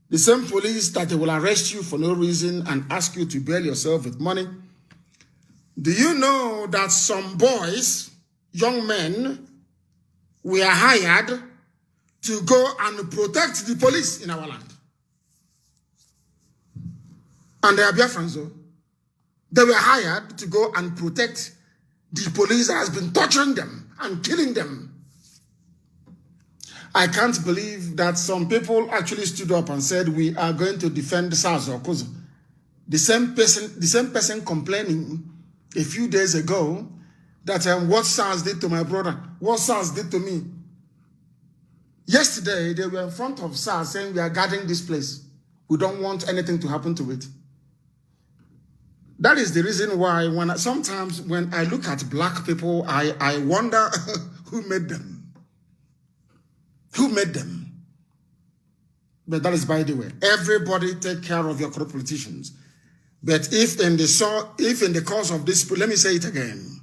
Speaker 1: the same police that they will arrest you for no reason and ask you to bail yourself with money, do you know that some boys, young men, were hired to go and protect the police in our land? And they are Biafrans, though. They were hired to go and protect the police that has been torturing them and killing them. I can't believe that some people actually stood up and said, we are going to defend SARS or COSO. The same person complaining a few days ago that what SARS did to my brother, what SARS did to me. Yesterday, they were in front of SARS saying, we are guarding this place. We don't want anything to happen to it. That is the reason why sometimes when I look at black people, I wonder who made them. Who made them? But that is by the way. Everybody take care of your corrupt politicians. But if in the course of this, let me say it again,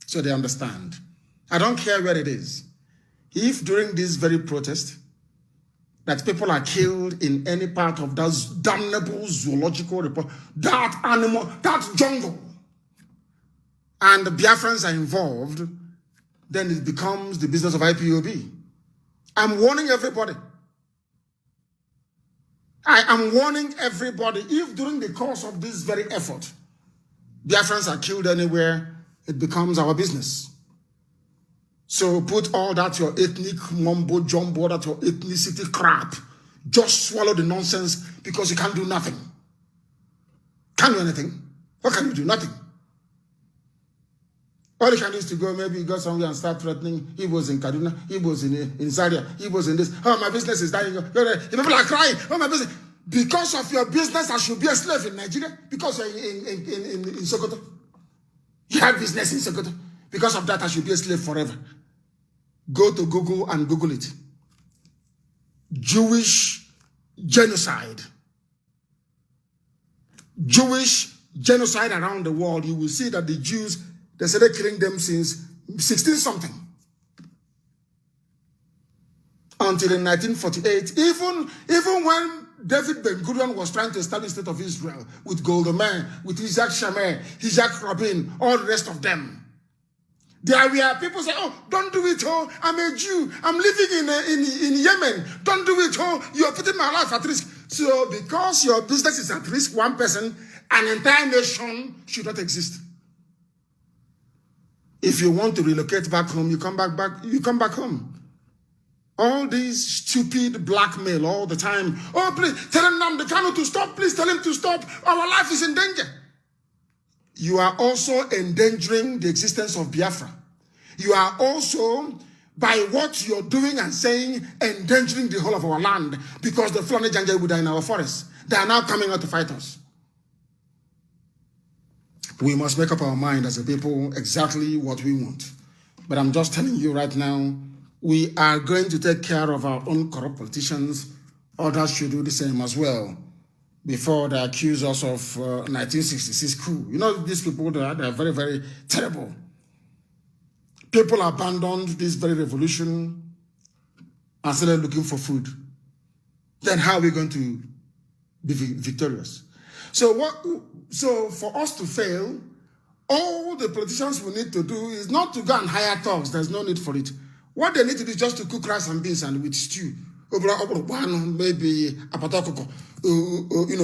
Speaker 1: so they understand. I don't care where it is. If during this very protest, that people are killed in any part of that damnable zoological report, that animal, that jungle, and the Biafrans are involved, then it becomes the business of IPOB. I'm warning everybody. I am warning everybody, if during the course of this very effort, Biafrans are killed anywhere, it becomes our business. So put all that your ethnic mumbo jumbo, that your ethnicity crap, just swallow the nonsense, because you can't do nothing. Can't do anything. What can you do? Nothing. All you can do is to go, maybe you go somewhere and start threatening. He was in Kaduna, he was in Zaria, he was in this. Oh, my business is dying. People are crying. Oh, my business. Because of your business, I should be a slave in Nigeria. Because you're in Sokoto. You have business in Sokoto. Because of that, I should be a slave forever. Go to Google and Google it. Jewish genocide. Jewish genocide around the world. You will see that the Jews, they started killing them since 16-something. Until in 1948, even when David Ben-Gurion was trying to establish the state of Israel with Golda Meir, with Isaac Shamir, Isaac Rabin, all the rest of them. There were people say, oh, don't do it, oh, I'm a Jew, I'm living in Yemen, don't do it, oh, you're putting my life at risk. So because your business is at risk, one person, an entire nation should not exist. If you want to relocate back home, you come back home. All these stupid blackmail all the time. Oh, please, tell Nnamdi Kanu to stop, please tell him to stop, our life is in danger. You are also endangering the existence of Biafra. You are also, by what you're doing and saying, endangering the whole of our land, because the Fulani Janjaweed are in our forests. They are now coming out to fight us. We must make up our mind as a people exactly what we want. But I'm just telling you right now, we are going to take care of our own corrupt politicians. Others should do the same as well, before they accuse us of 1966 coup. You know, these people, they are very, very terrible. People abandoned this very revolution and started looking for food. Then how are we going to be victorious? So for us to fail, all the politicians we need to do is not to go and hire thugs. There's no need for it. What they need to do is just to cook rice and beans and with stew. maybe apatokoko,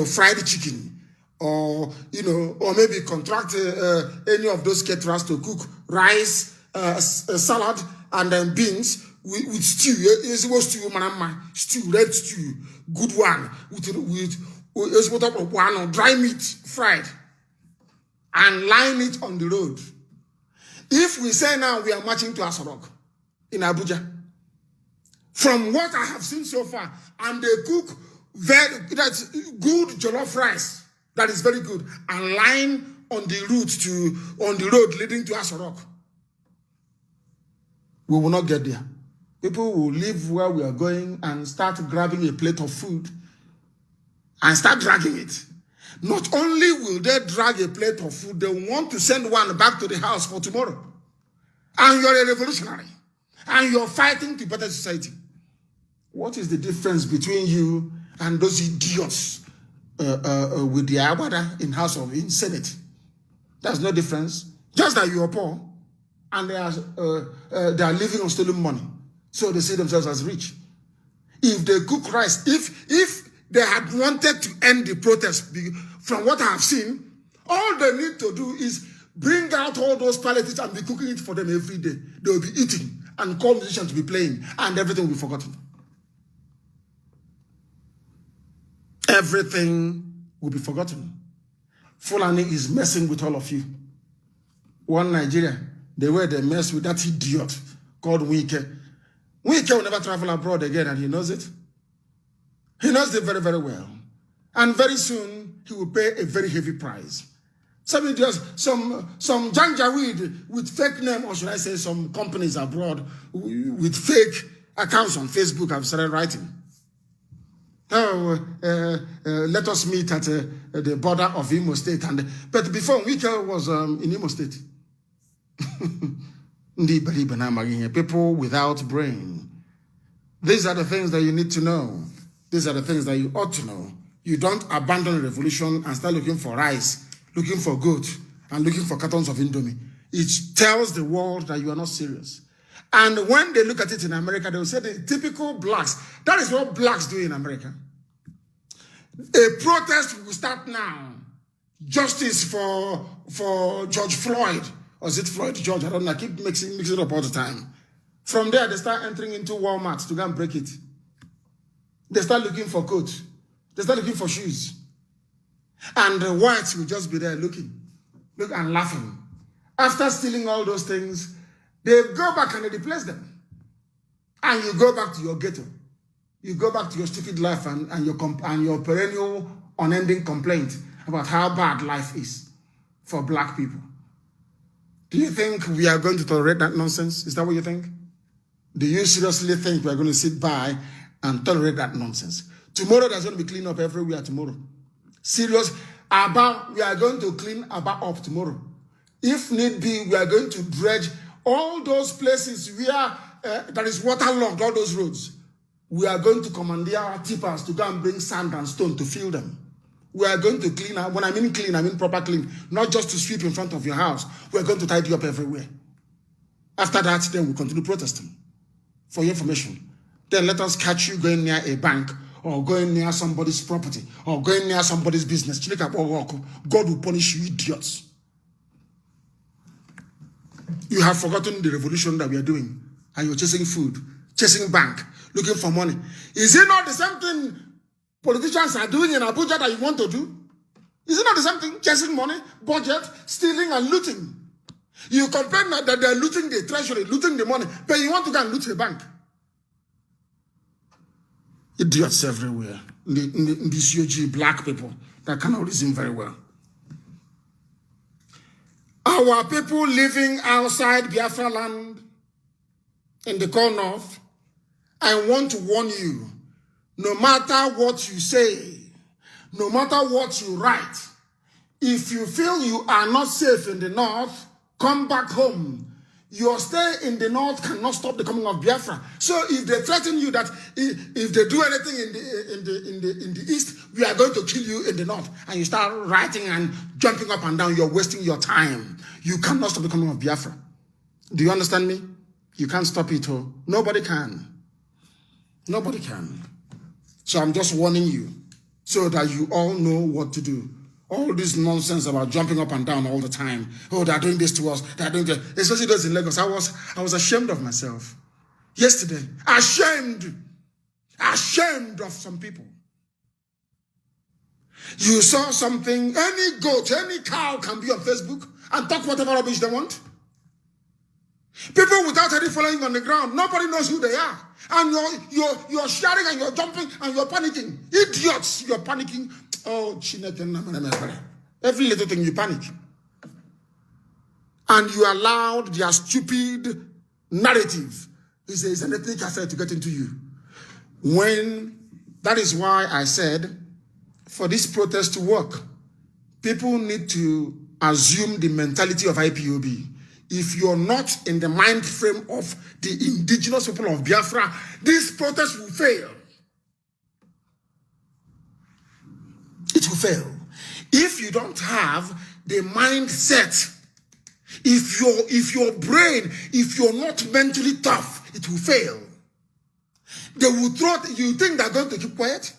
Speaker 1: fried chicken, or maybe contract any of those caterers to cook rice, salad, and then beans with stew. Stew, red stew, good one with dry meat fried, and line it on the road. If we say now we are marching to Asorok in Abuja, from what I have seen so far, and they cook that's good jollof rice, that is very good, and line on the road leading to Asorok, we will not get there. People will leave where we are going and start grabbing a plate of food and start dragging it. Not only will they drag a plate of food, they want to send one back to the house for tomorrow. And you're a revolutionary. And you're fighting to better society. What is the difference between you and those idiots with the Awada in Senate? There's no difference. Just that you are poor and they are living on stolen money. So they see themselves as rich. If they cook rice, if they had wanted to end the protest, from what I have seen, all they need to do is bring out all those palliatives and be cooking it for them every day. They will be eating and call musicians to be playing, and everything will be forgotten. Everything will be forgotten. Fulani is messing with all of you. One Nigeria, the way they mess with that idiot called Wike. Wike will never travel abroad again, and he knows it. He knows it very, very well. And very soon, he will pay a very heavy price. Some janjaweed with fake name, or should I say some companies abroad with fake accounts on Facebook have started writing. Let us meet at the border of Imo State. But before, Wike was in Imo State. People without brain. These are the things that you need to know. These are the things that you ought to know. You don't abandon the revolution and start looking for rice, looking for goat, and looking for cartons of Indomie. It tells the world that you are not serious. And when they look at it in America, they will say the typical blacks. That is what blacks do in America. A protest will start now. Justice for George Floyd. Or is it Floyd George? I don't know. I keep mixing it up all the time. From there, they start entering into Walmart to go and break it. They start looking for coats. They start looking for shoes. And the whites will just be there look and laughing. After stealing all those things, they go back and they replace them. And you go back to your ghetto. You go back to your stupid life and your perennial unending complaint about how bad life is for black people. Do you think we are going to tolerate that nonsense? Is that what you think? Do you seriously think we are going to sit by and tolerate that nonsense? Tomorrow there's going to be clean up everywhere tomorrow. Serious. We are going to clean Aba up tomorrow. If need be, we are going to dredge all those places where there is waterlogged, all those roads. We are going to commandeer our tippers to go and bring sand and stone to fill them. We are going to clean up. When I mean clean, I mean proper clean. Not just to sweep in front of your house. We are going to tidy up everywhere. After that, then we'll continue protesting. For your information. Then let us catch you going near a bank or going near somebody's property or going near somebody's business. God will punish you, idiots. You have forgotten the revolution that we are doing. And you're chasing food, chasing bank, looking for money. Is it not the same thing politicians are doing in Abuja that you want to do? Is it not the same thing? Chasing money, budget, stealing and looting. You complain that they're looting the treasury, looting the money, but you want to go and loot a bank. Idiots everywhere. In these UG black people that cannot reason very well. Our people living outside Biafra land in the core north, I want to warn you, no matter what you say, no matter what you write, if you feel you are not safe in the north, come back home. Your stay in the north cannot stop the coming of Biafra. So if they threaten you that if they do anything in the east, we are going to kill you in the north, and you start writing and jumping up and down, you're wasting your time. You cannot stop the coming of Biafra. Do you understand me? You can't stop it all. Nobody can. Nobody can. So I'm just warning you so that you all know what to do. All this nonsense about jumping up and down all the time. Oh, they're doing this to us. They're doing that. Especially those in Lagos. I was ashamed of myself yesterday. Ashamed of some people. You saw something, any goat, any cow can be on Facebook and talk whatever rubbish they want. People without any following on the ground, nobody knows who they are. And you're sharing and you're jumping and you're panicking. Idiots, you're panicking. Oh, every little thing you panic. And you allowed their stupid narrative. It's an ethnic affair to get into you. That is why I said, for this protest to work, people need to assume the mentality of IPOB. If you're not in the mind frame of the indigenous people of Biafra, this protest will fail. It will fail. If you don't have the mindset, if your brain, if you're not mentally tough, it will fail. They will you think they're going to keep quiet?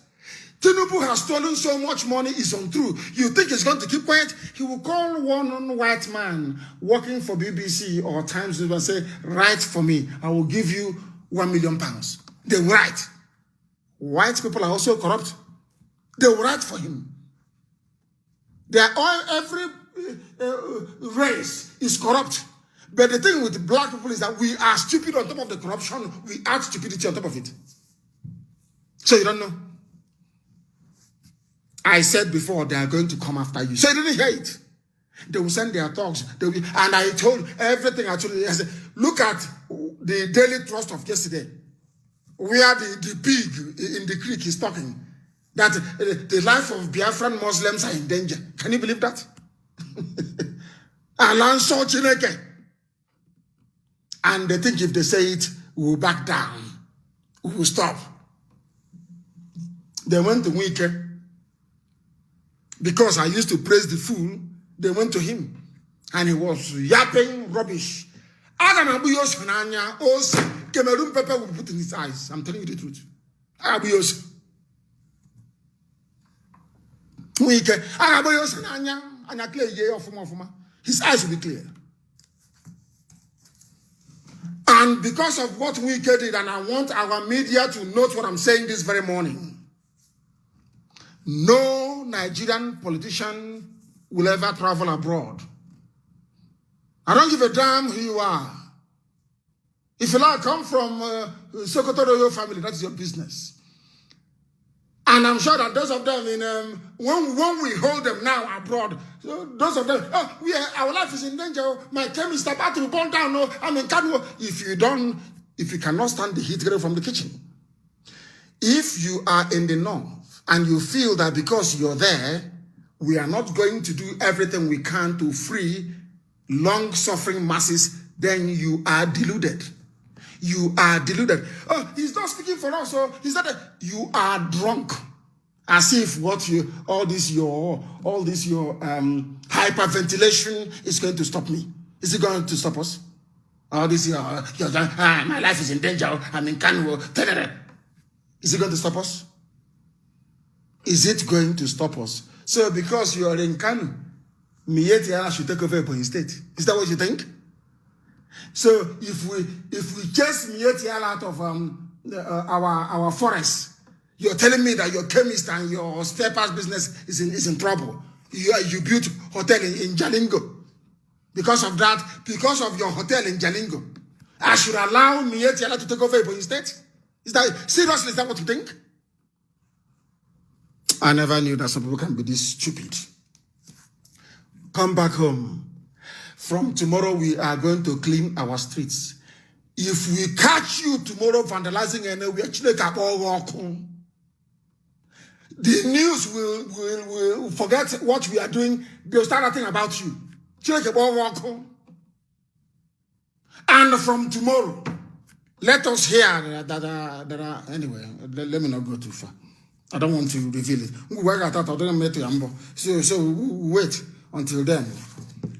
Speaker 1: Tinubu has stolen so much money, it's untrue. You think he's going to keep quiet? He will call one white man working for BBC or Times News and say, write for me. I will give you £1 million. They will write. White people are also corrupt. They will write for him. Every race is corrupt. But the thing with black people is that we are stupid on top of the corruption. We add stupidity on top of it. So you don't know. I said before they are going to come after you. So you didn't hear it. They will send their talks. And I told everything I told you. I said, look at the Daily Trust of yesterday, where the pig in the creek is talking that the life of Biafran Muslims are in danger. Can you believe that? And they think if they say it, we will back down. We will stop. They went to Wike. Because I used to praise the fool, they went to him. And he was yapping rubbish. Cameroon pepper will put in his eyes. I'm telling you the truth. His eyes will be clear. And because of what we did, and I want our media to note what I'm saying this very morning, no Nigerian politician will ever travel abroad. I don't give a damn who you are. If you like, come from Sokoto Royal family, that's your business. And I'm sure that those of them when we hold them now abroad, those of them, our life is in danger. My chemist is about to burn down. No, I'm in Kanu. If you cannot stand the heat from the kitchen, if you are in the north and you feel that because you're there, we are not going to do everything we can to free long-suffering masses, then you are deluded. You are deluded. Oh, he's not speaking for us. So he's not. You are drunk, as if all this your hyperventilation is going to stop me. Is it going to stop us? All this my life is in danger. I'm in Kanu. Is it going to stop us? Is it going to stop us? So because you are in Kanu, Miyetti should take over Ebonyi State. Is that what you think? So if we chase Miyetti out of our forest, you're telling me that your chemist and your spare parts business is in trouble. You built hotel in Jalingo. Because of that, because of your hotel in Jalingo, I should allow Miyetti to take over Ebonyi State? Seriously, is that what you think? I never knew that some people can be this stupid. Come back home. From tomorrow, we are going to clean our streets. If we catch you tomorrow vandalizing anywhere, the news will forget what we are doing. They'll start writing about you. And from tomorrow, let us hear that anyway, let me not go too far. I don't want to reveal it. So wait until then.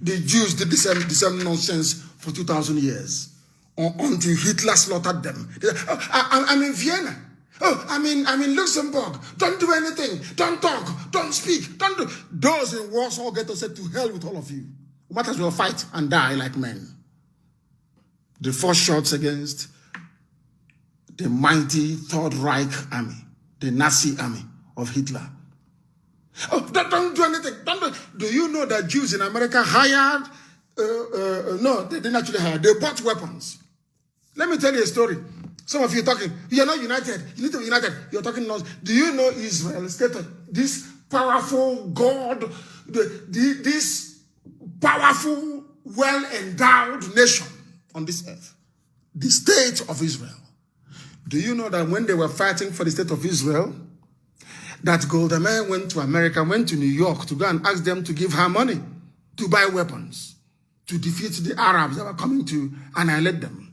Speaker 1: The Jews did the same nonsense for 2,000 years until Hitler slaughtered them. I'm in Vienna. Oh, I'm in Luxembourg. Don't do anything. Don't talk. Don't speak. Don't do. Those in Warsaw get to say to hell with all of you. We might as well fight and die like men. The first shots against the mighty Third Reich army, the Nazi army of Hitler. Oh, don't do anything. Do you know that Jews in America hired? No, they didn't actually hire. They bought weapons. Let me tell you a story. Some of you are talking, you're not united. You need to be united. You're talking nonsense. Do you know Israel stated this powerful God, this powerful, well-endowed nation on this earth, the state of Israel? Do you know that when they were fighting for the state of Israel, that Golda Meir went to America, went to New York to go and ask them to give her money to buy weapons to defeat the Arabs that were coming to annihilate them?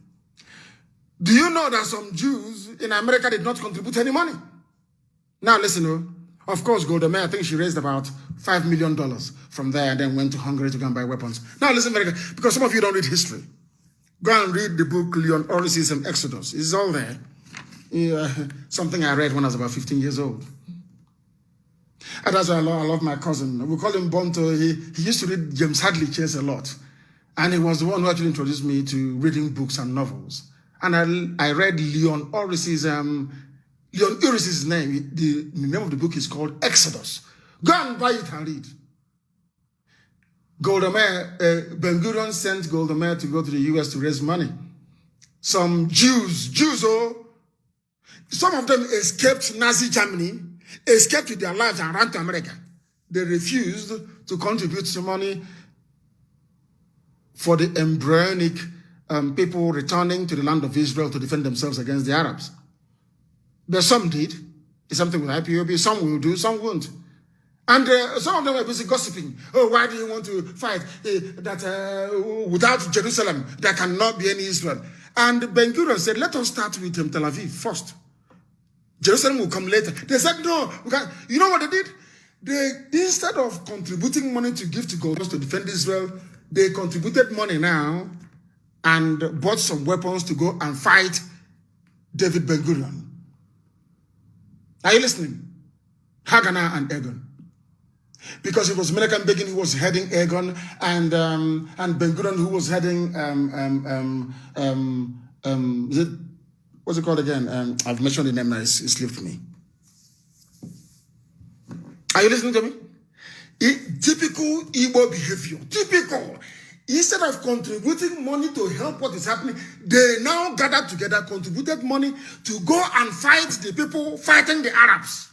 Speaker 1: Do you know that some Jews in America did not contribute any money? Now listen, of course, Golda Meir, I think she raised about $5 million from there and then went to Hungary to go and buy weapons. Now listen very good, because some of you don't read history. Go and read the book Leon Orris's Exodus. It's all there. Something I read when I was about 15 years old. And that's why I love my cousin. We call him Bonto. He used to read James Hadley Chase a lot. And he was the one who actually introduced me to reading books and novels. And I read Leon Orris's name. The name of the book is called Exodus. Go and buy it and read. Golda Meir, Ben-Gurion sent Golda Meir to go to the US to raise money. Some Jews, some of them escaped Nazi Germany, escaped with their lives and ran to America. They refused to contribute some money for the embryonic people returning to the land of Israel to defend themselves against the Arabs. But some did. It's something with IPOB. Some will do, some won't. And some of them were busy gossiping. Oh, why do you want to fight that without Jerusalem, there cannot be any Israel? And Ben-Gurion said, let us start with Tel Aviv first. Jerusalem will come later. They said, no. We can't. You know what they did? They, instead of contributing money to give to God to defend Israel, they contributed money now and bought some weapons to go and fight David Ben-Gurion. Are you listening? Haganah and Egon. Because it was Menachem Begin who was heading Egon and Ben-Gurion who was heading what's it called again? I've mentioned the name now, it slipped me. Are you listening to me? Typical Igbo behavior. Typical. Instead of contributing money to help what is happening, they now gathered together, contributed money to go and fight the people fighting the Arabs.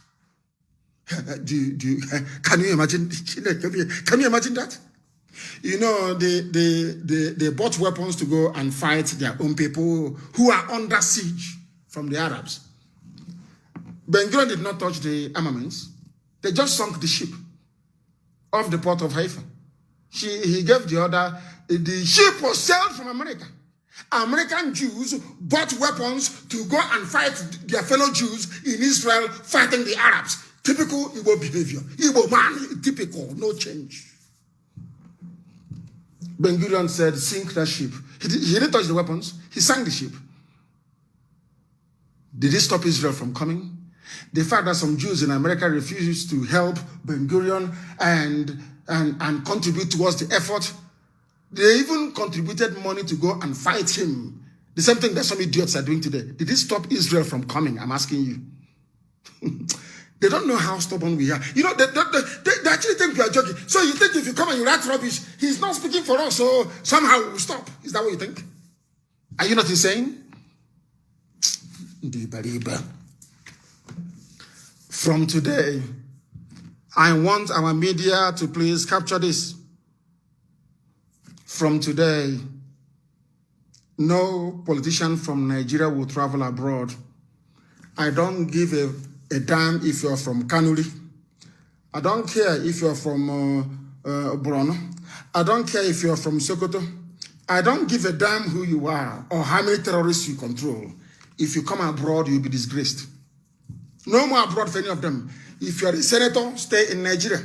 Speaker 1: Can you imagine? Can you imagine that? You know, they bought weapons to go and fight their own people who are under siege from the Arabs. Ben-Gurion did not touch the armaments. They just sunk the ship off the port of Haifa. He gave the order. The ship was sailed from America. American Jews bought weapons to go and fight their fellow Jews in Israel fighting the Arabs. Typical Igbo behavior. Igbo man, typical, no change. Ben-Gurion said, sink that ship. He didn't touch the weapons. He sank the ship. Did it stop Israel from coming? The fact that some Jews in America refused to help Ben-Gurion and contribute towards the effort, they even contributed money to go and fight him. The same thing that some idiots are doing today. Did it stop Israel from coming? I'm asking you. They don't know how stubborn we are. You know, they actually think we are joking. So you think if you come and you write rubbish, he's not speaking for us, so somehow we will stop. Is that what you think? Are you not insane? From today, I want our media to please capture this. From today, no politician from Nigeria will travel abroad. I don't give a damn if you're from Kanuri. I don't care if you're from Borno. I don't care if you're from Sokoto. I don't give a damn who you are or how many terrorists you control. If you come abroad, you'll be disgraced. No more abroad for any of them. If you're a senator, stay in Nigeria.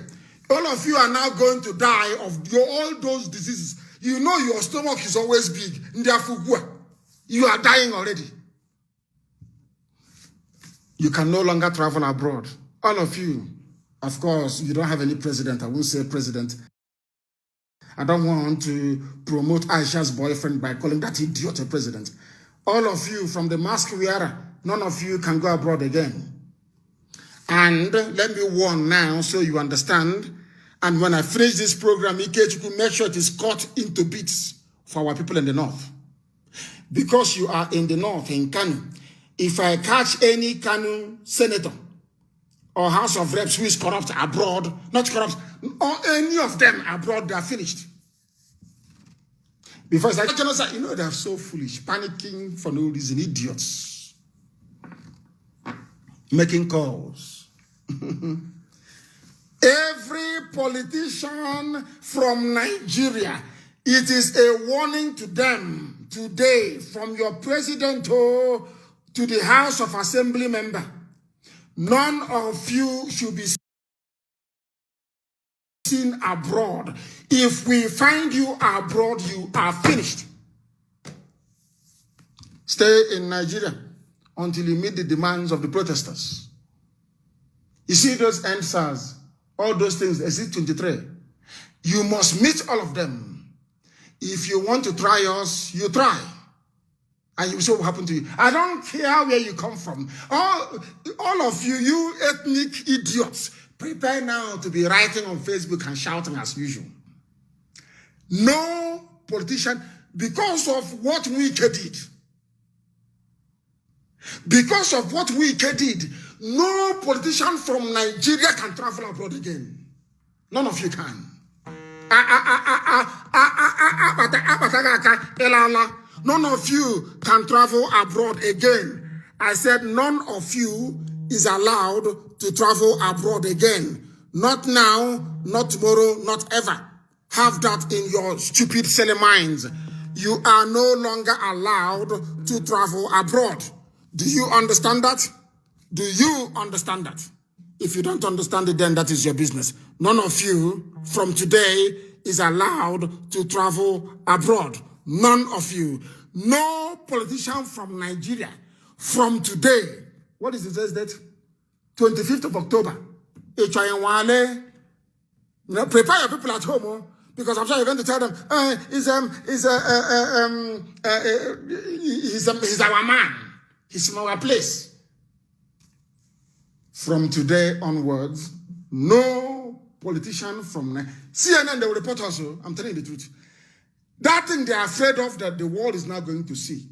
Speaker 1: All of you are now going to die of all those diseases. You know your stomach is always big. You are dying already. You can no longer travel abroad. All of you, of course, you don't have any president. I won't say president. I don't want to promote Aisha's boyfriend by calling that idiot a president. All of you, from the mask wearer, none of you can go abroad again. And let me warn now so you understand. And when I finish this program, you can make sure it is cut into bits for our people in the north. Because you are in the north, in Kanu, if I catch any Kanu senator or House of Reps who is corrupt abroad, not corrupt, or any of them abroad, they are finished. Because I genocide, you know, they are so foolish, panicking for no reason, idiots. Making calls. Every politician from Nigeria, it is a warning to them today, from your president to the House of Assembly member. None of you should be seen abroad. If we find you abroad, you are finished. Stay in Nigeria until you meet the demands of the protesters. You see those NSAS, all those things, exit 23. You must meet all of them. If you want to try us, you try. And you see what will happen to you. I don't care where you come from. All of you, you ethnic idiots, prepare now to be writing on Facebook and shouting as usual. No politician, because of what Wike did. Because of what Wike did, no politician from Nigeria can travel abroad again. None of you can. None of you can travel abroad again. I said none of you is allowed to travel abroad again. Not now, not tomorrow, not ever. Have that in your stupid silly minds. You are no longer allowed to travel abroad. Do you understand that? Do you understand that? If you don't understand it, then that is your business. None of you from today is allowed to travel abroad. None of you. No politician from Nigeria from today. What is today's date? 25th of October. Prepare your people at home, because I'm sure you're going to tell them, he's our man. He's from our place. From today onwards, no politician from CNN, they will report also. I'm telling you the truth. That thing they are afraid of, that the world is now going to see.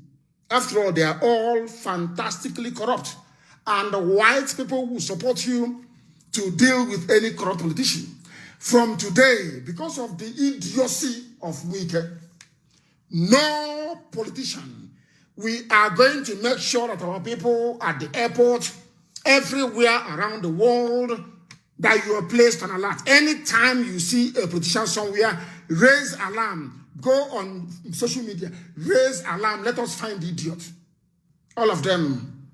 Speaker 1: After all, they are all fantastically corrupt. And the white people will support you to deal with any corrupt politician. From today, because of the idiocy of Wike, no politician. We are going to make sure that our people at the airport, everywhere around the world, that you are placed on alert. Anytime you see a politician somewhere, raise alarm. Go on social media, raise alarm. Let us find the idiot. All of them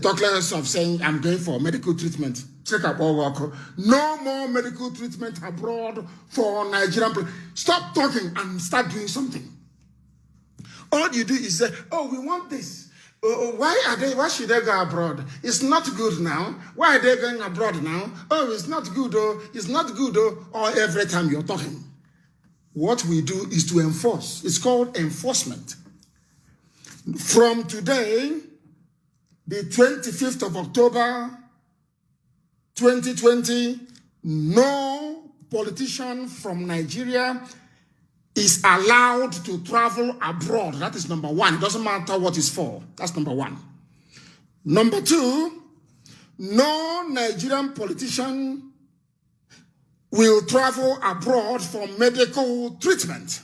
Speaker 1: talk less of saying, I'm going for medical treatment. Check up all work. No more medical treatment abroad for Nigerian people. Stop talking and start doing something. All you do is say, oh, we want this. Why should they go abroad? It's not good now. Why are they going abroad now? Oh, it's not good, oh, it's not good, oh. Or every time you're talking. What we do is to enforce. It's called enforcement. From today, the 25th of October, 2020, no politician from Nigeria is allowed to travel abroad. That is number one. It doesn't matter what it's for. That's number one. Number two, no Nigerian politician will travel abroad for medical treatment.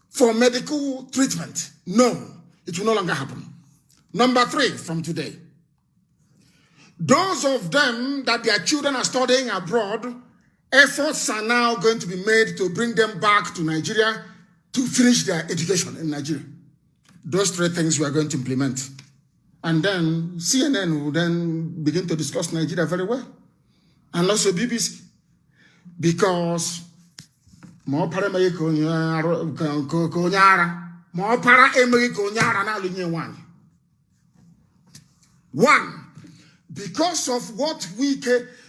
Speaker 1: For medical treatment. No, it will no longer happen. Number three, from today, those of them that their children are studying abroad, efforts are now going to be made to bring them back to Nigeria to finish their education in Nigeria. Those three things we are going to implement. And then CNN will then begin to discuss Nigeria very well. And also BBC. Because more para more para na lunye one. One, because of what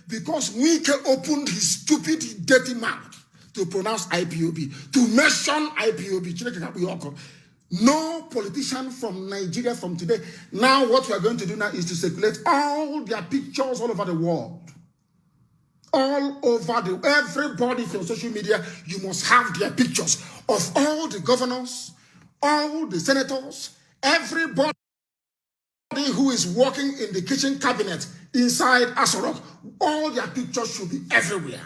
Speaker 1: because Wike opened his stupid, dirty mouth to pronounce IPOB, to mention IPOB. No politician from Nigeria from today. Now what we are going to do now is to circulate all their pictures all over the world. All over everybody from social media, you must have their pictures of all the governors, all the senators, everybody who is working in the kitchen cabinet inside Asorok. All their pictures should be everywhere.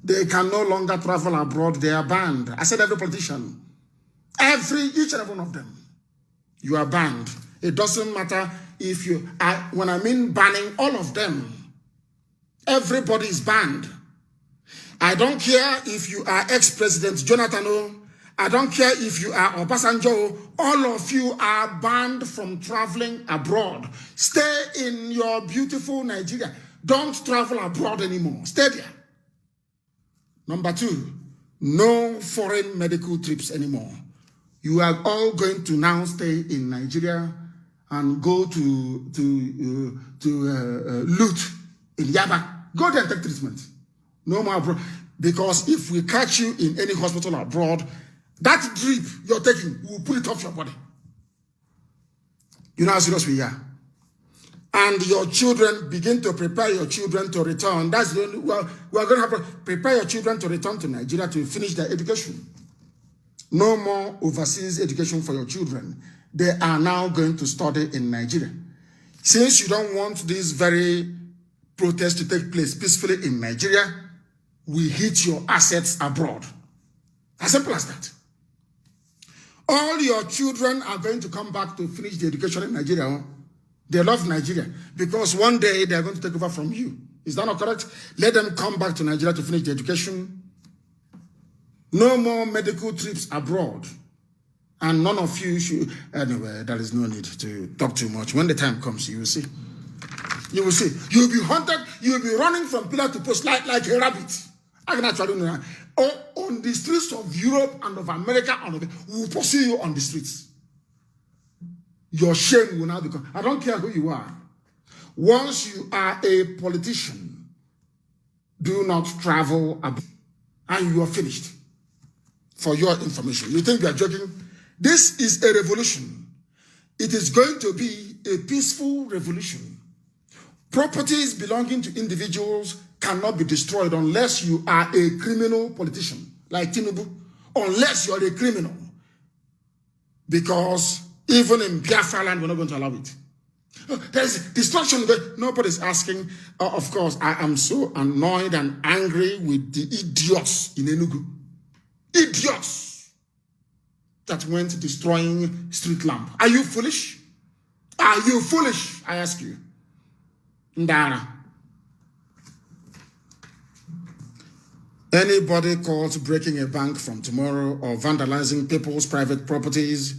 Speaker 1: They can no longer travel abroad. They are banned. I said every politician. Each and every one of them. You are banned. It doesn't matter if you are, when I mean banning, all of them. Everybody is banned. I don't care if you are ex-president Jonathan O. I don't care if you are Obasanjo. All of you are banned from traveling abroad. Stay in your beautiful Nigeria. Don't travel abroad anymore. Stay there. Number two, no foreign medical trips anymore. You are all going to now stay in Nigeria and go to Lut in Yaba. Go there and take treatment. No more abroad. Because if we catch you in any hospital abroad, that drip you're taking, we'll put it off your body. You know how serious we are. And your children, begin to prepare your children to return. That's the only, well, we're going to have to prepare your children to return to Nigeria to finish their education. No more overseas education for your children. They are now going to study in Nigeria. Since you don't want this very protest to take place peacefully in Nigeria, we hit your assets abroad. As simple as that. All your children are going to come back to finish the education in Nigeria. They love Nigeria because one day they are going to take over from you. Is that not correct? Let them come back to Nigeria to finish the education. No more medical trips abroad. And none of you should... Anyway, there is no need to talk too much. When the time comes, you will see. You will see. You'll be hunted. You'll be running from pillar to post like a rabbit. I can actually know. Or on the streets of Europe and of America, we will pursue you on the streets. Your shame will now become... I don't care who you are. Once you are a politician, do not travel abroad. And you are finished. For your information. You think we are joking? This is a revolution. It is going to be a peaceful revolution. Properties belonging to individuals cannot be destroyed unless you are a criminal politician, like Tinubu, unless you're a criminal. Because even in Biafra land, we're not going to allow it. There's destruction. Nobody's asking. Of course, I am so annoyed and angry with the idiots in Enugu. Idiots that went destroying street lamp. Are you foolish? Are you foolish? I ask you. Ndara. Anybody caught breaking a bank from tomorrow or vandalizing people's private properties,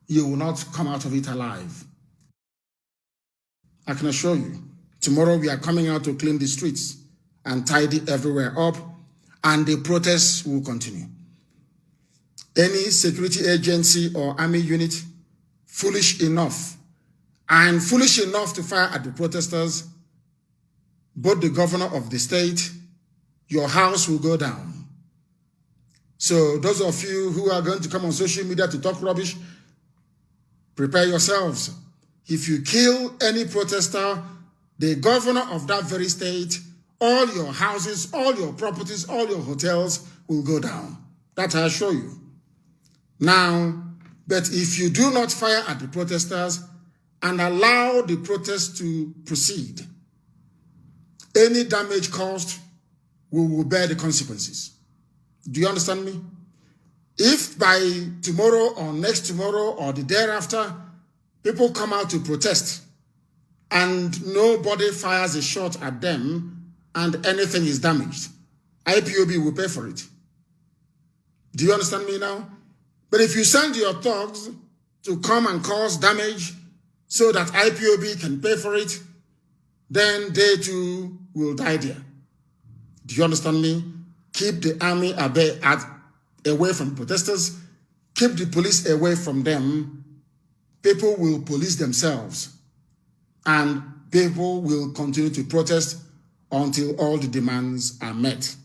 Speaker 1: you will not come out of it alive. I can assure you. Tomorrow we are coming out to clean the streets and tidy everywhere up, and the protests will continue. Any security agency or army unit foolish enough to fire at the protesters, both the governor of the state, your house will go down. So those of you who are going to come on social media to talk rubbish, prepare yourselves. If you kill any protester, the governor of that very state, all your houses, all your properties, all your hotels will go down. That I assure you. Now, but if you do not fire at the protesters and allow the protest to proceed, any damage caused, we will bear the consequences. Do you understand me? If by tomorrow or next tomorrow or the day after, people come out to protest and nobody fires a shot at them and anything is damaged, IPOB will pay for it. Do you understand me now? But if you send your thugs to come and cause damage so that IPOB can pay for it, then they too will die there. Do you understand me? Keep the army away from protesters. Keep the police away from them. People will police themselves. and people will continue to protest until all the demands are met.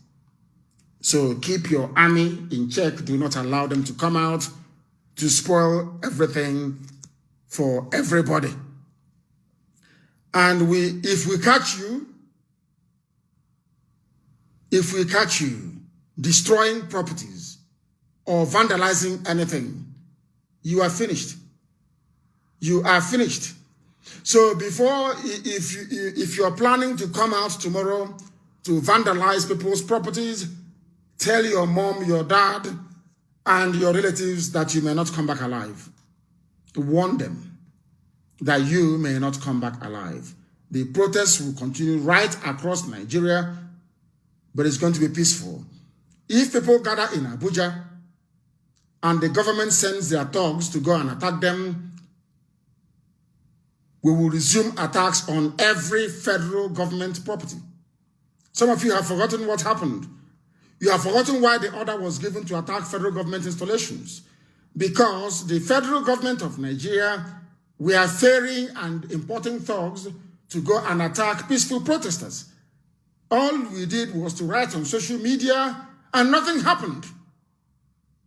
Speaker 1: So keep your army in check. Do not allow them to come out to spoil everything for everybody. And if we catch you destroying properties or vandalizing anything, you are finished. You are finished. So before, if you're planning to come out tomorrow to vandalize people's properties, tell your mom, your dad, and your relatives that you may not come back alive. Warn them that you may not come back alive. The protests will continue right across Nigeria, but it's going to be peaceful. If people gather in Abuja and the government sends their thugs to go and attack them, we will resume attacks on every federal government property. Some of you have forgotten what happened. You have forgotten why the order was given to attack federal government installations. Because the federal government of Nigeria were ferrying and importing thugs to go and attack peaceful protesters. All we did was to write on social media and nothing happened.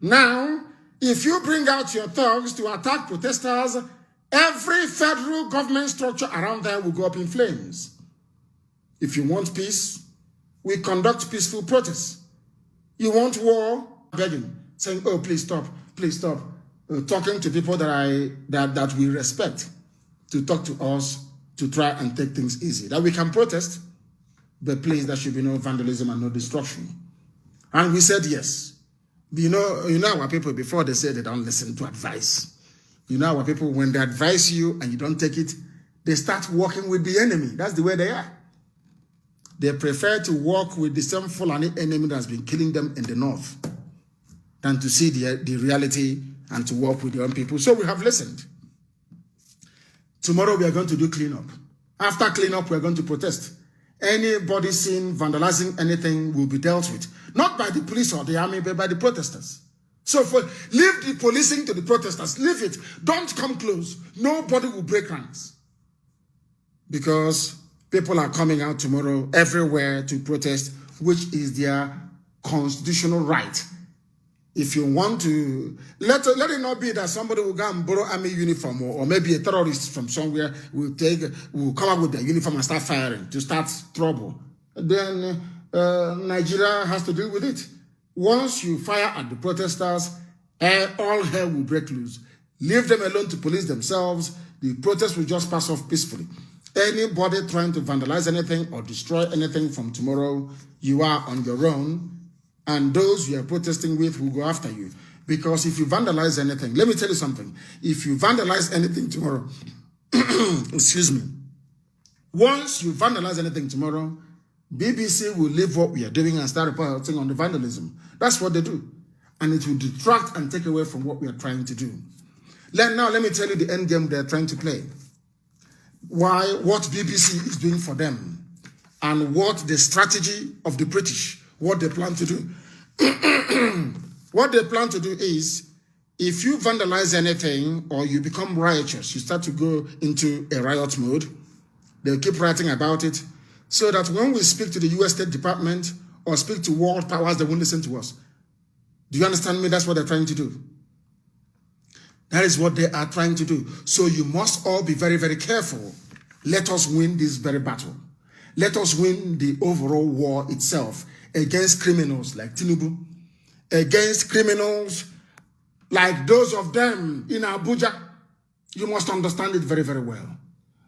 Speaker 1: Now, if you bring out your thugs to attack protesters, every federal government structure around there will go up in flames. If you want peace, we conduct peaceful protests. You want war, begging, saying, oh, please stop, talking to people that we respect, to talk to us, to try and take things easy. That we can protest, but please, there should be no vandalism and no destruction. And we said yes. You know our people, before they say they don't listen to advice. You know our people, when they advise you and you don't take it, they start working with the enemy. That's the way they are. They prefer to work with the same Fulani enemy that's been killing them in the north than to see the reality and to work with their own people. So we have listened. Tomorrow we are going to do cleanup. After cleanup, we are going to protest. Anybody seen vandalizing anything will be dealt with. Not by the police or the army, but by the protesters. So leave the policing to the protesters. Leave it. Don't come close. Nobody will break ranks. Because people are coming out tomorrow everywhere to protest, which is their constitutional right. If you want to, let it not be that somebody will go and borrow army uniform or maybe a terrorist from somewhere will come up with their uniform and start firing to start trouble. Then Nigeria has to deal with it. Once you fire at the protesters, all hell will break loose. Leave them alone to police themselves. The protest will just pass off peacefully. Anybody trying to vandalize anything or destroy anything from tomorrow, you are on your own. And those you are protesting with will go after you. Because if you vandalize anything, let me tell you something. If you vandalize anything tomorrow, excuse me, once you vandalize anything tomorrow, BBC will leave what we are doing and start reporting on the vandalism. That's what they do. And it will detract and take away from what we are trying to do. Now let me tell you the end game they're trying to play. What BBC is doing for them, and what the strategy of the British, what they plan to do. What they plan to do is, if you vandalize anything or you become riotous, you start to go into a riot mode, they'll keep writing about it, so that when we speak to the US State Department or speak to world powers, they won't listen to us. Do you understand me? That's what they're trying to do. That is what they are trying to do. So you must all be very, very careful. Let us win this very battle. Let us win the overall war itself against criminals like Tinubu, against criminals like those of them in Abuja. You must understand it very, very well.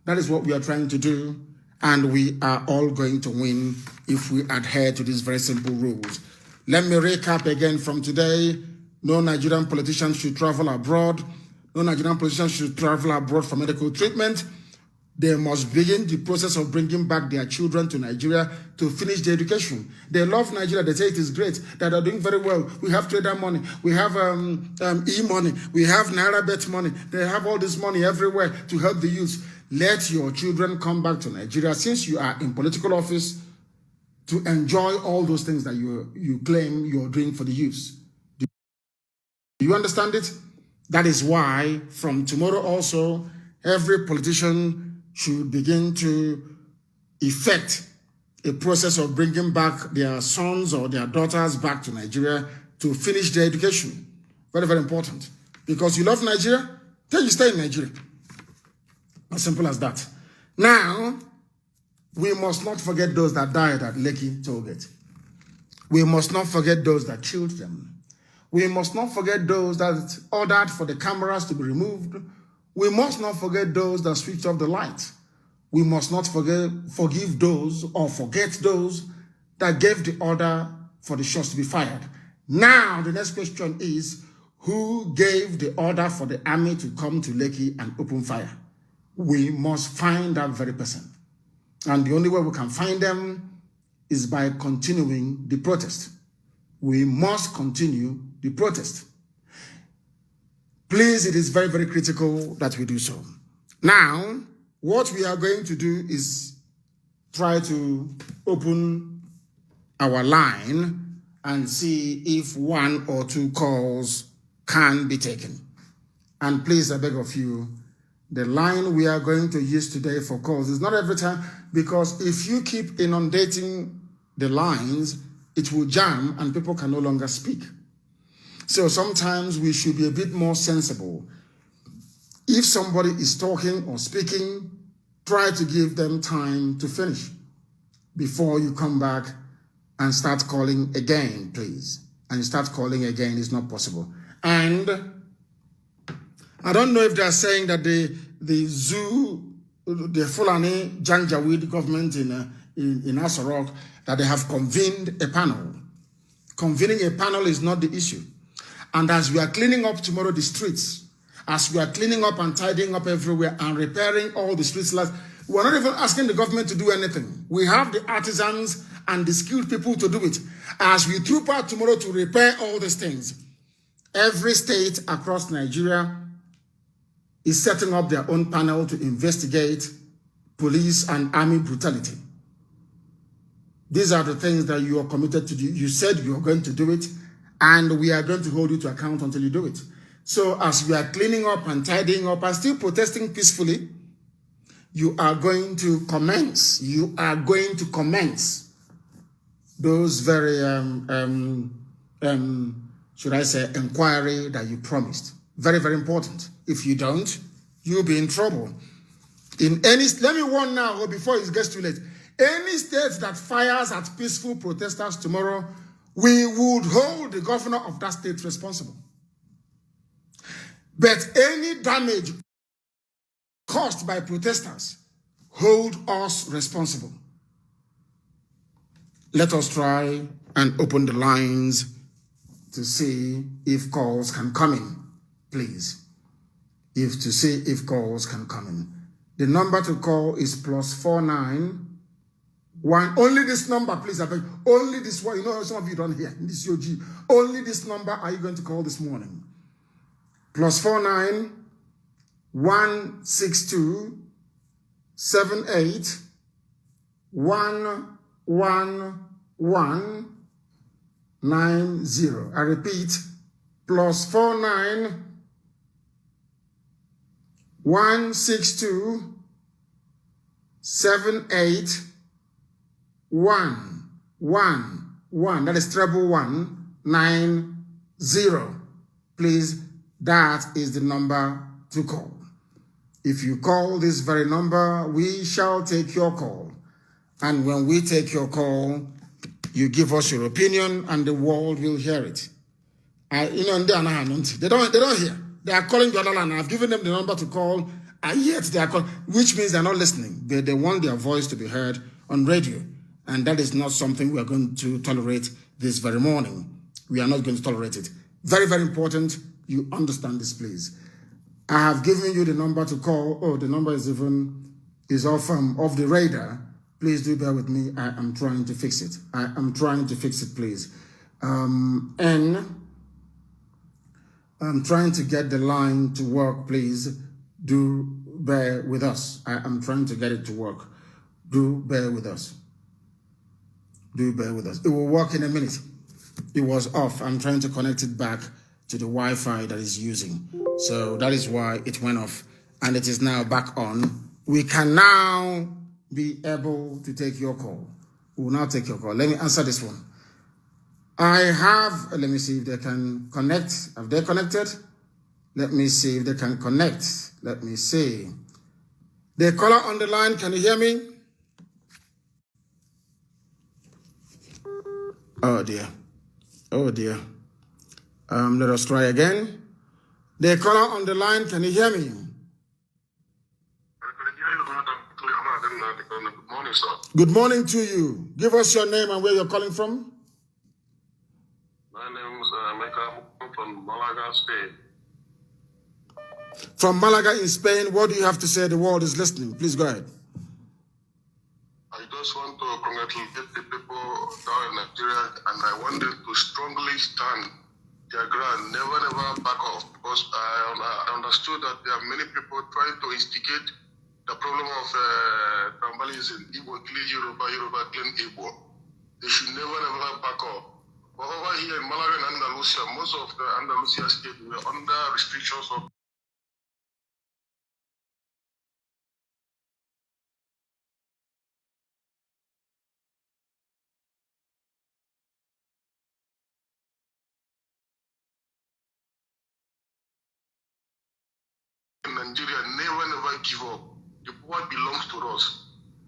Speaker 1: That is what we are trying to do, and we are all going to win if we adhere to these very simple rules. Let me recap again from today. No Nigerian politician should travel abroad. No Nigerian politician should travel abroad for medical treatment. They must begin the process of bringing back their children to Nigeria to finish their education. They love Nigeria. They say it is great, that they're doing very well. We have trader money. We have e-money. We have Naira bet money. They have all this money everywhere to help the youth. Let your children come back to Nigeria, since you are in political office, to enjoy all those things that you claim you're doing for the youth. Do you understand it? That is why from tomorrow also, every politician should begin to effect a process of bringing back their sons or their daughters back to Nigeria to finish their education. Very, very important. Because you love Nigeria, then you stay in Nigeria. As simple as that. Now, we must not forget those that died at Lekki Tollgate. We must not forget those that killed them. We must not forget those that ordered for the cameras to be removed. We must not forget those that switched off the light. We must not forgive those or forget those that gave the order for the shots to be fired. Now, the next question is, who gave the order for the army to come to Lekki and open fire? We must find that very person. And the only way we can find them is by continuing the protest. We must continue the protest. Please, it is very, very critical that we do so. Now, what we are going to do is try to open our line and see if one or two calls can be taken. And please, I beg of you, the line we are going to use today for calls is not every time, because if you keep inundating the lines, it will jam and people can no longer speak. So sometimes we should be a bit more sensible. If somebody is talking or speaking, try to give them time to finish before you come back and start calling again, please. And start calling again is not possible. And I don't know if they're saying that the zoo, the Fulani Janjaweed government in Asarok, that they have convened a panel. Convening a panel is not the issue. And as we are cleaning up tomorrow the streets, as we are cleaning up and tidying up everywhere and repairing all the streets, we're not even asking the government to do anything. We have the artisans and the skilled people to do it. As we troop out tomorrow to repair all these things, every state across Nigeria is setting up their own panel to investigate police and army brutality. These are the things that you are committed to do. You said you are going to do it, and we are going to hold you to account until you do it. So as we are cleaning up and tidying up and still protesting peacefully, you are going to commence. You are going to commence those very, should I say, inquiry that you promised. Very, very important. If you don't, you'll be in trouble. Let me warn now before it gets too late. Any state that fires at peaceful protesters tomorrow, we would hold the governor of that state responsible. But any damage caused by protesters, hold us responsible. Let us try and open the lines to see if calls can come in, please. To see if calls can come in. The number to call is +49 1. Only this number, please. I beg. Only this one. You know, some of you don't hear. This is OG. Only this number are you going to call this morning. +49 162 78 111 90. I repeat, +49 162 78 111. That is treble 190. Please, that is the number to call. If you call this very number, we shall take your call. And when we take your call, you give us your opinion and the world will hear it. They don't hear. They are calling the other line. I've given them the number to call, and yet they are calling, which means they're not listening. They want their voice to be heard on radio. And that is not something we are going to tolerate this very morning. We are not going to tolerate it. Very, very important you understand this, please. I have given you the number to call. Oh, the number is off the radar. Please do bear with me. I am trying to fix it. Please. And I'm trying to get the line to work, please. Do bear with us. I am trying to get it to work. Do bear with us. Do bear with us. It will work in a minute. It was off. I'm trying to connect it back to the Wi-Fi that is using. So that is why it went off. And it is now back on. we can now be able to take your call. We will now take your call. Let me answer this one. I have, let me see if they can connect. Have they connected? Let me see if they can connect. Let me see. The caller on the line, can you hear me? Oh dear. Oh dear. Let us try again. The caller on the line, can you hear me?
Speaker 2: Good morning, sir.
Speaker 1: Good morning to you. Give us your name and where you're calling from.
Speaker 2: My name is Mecca. I'm from Malaga, Spain.
Speaker 1: From Malaga in Spain, what do you have to say? The world is listening. Please go ahead.
Speaker 2: I just want to congratulate the people down in Nigeria, and I want them to strongly stand their ground, never back off, because I understood that there are many people trying to instigate the problem of tribalism, Igbo killing Yoruba killing Igbo. They should never back off. But over here in Malaga and Andalusia, most of the Andalusia state were under restrictions of Nigeria. Never give up. The power belongs to us.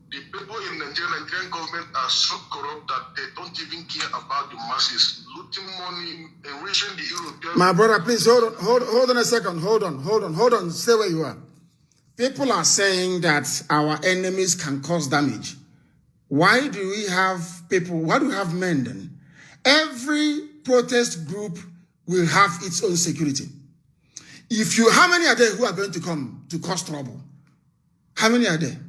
Speaker 2: The people in Nigerian government are so corrupt that they don't even care about the masses, looting money, enriching the European.
Speaker 1: My brother, please hold on a second. Hold on. Stay where you are. People are saying that our enemies can cause damage. Why do we have people? Why do we have men then? Every protest group will have its own security. How many are there who are going to come to cause trouble? How many are there?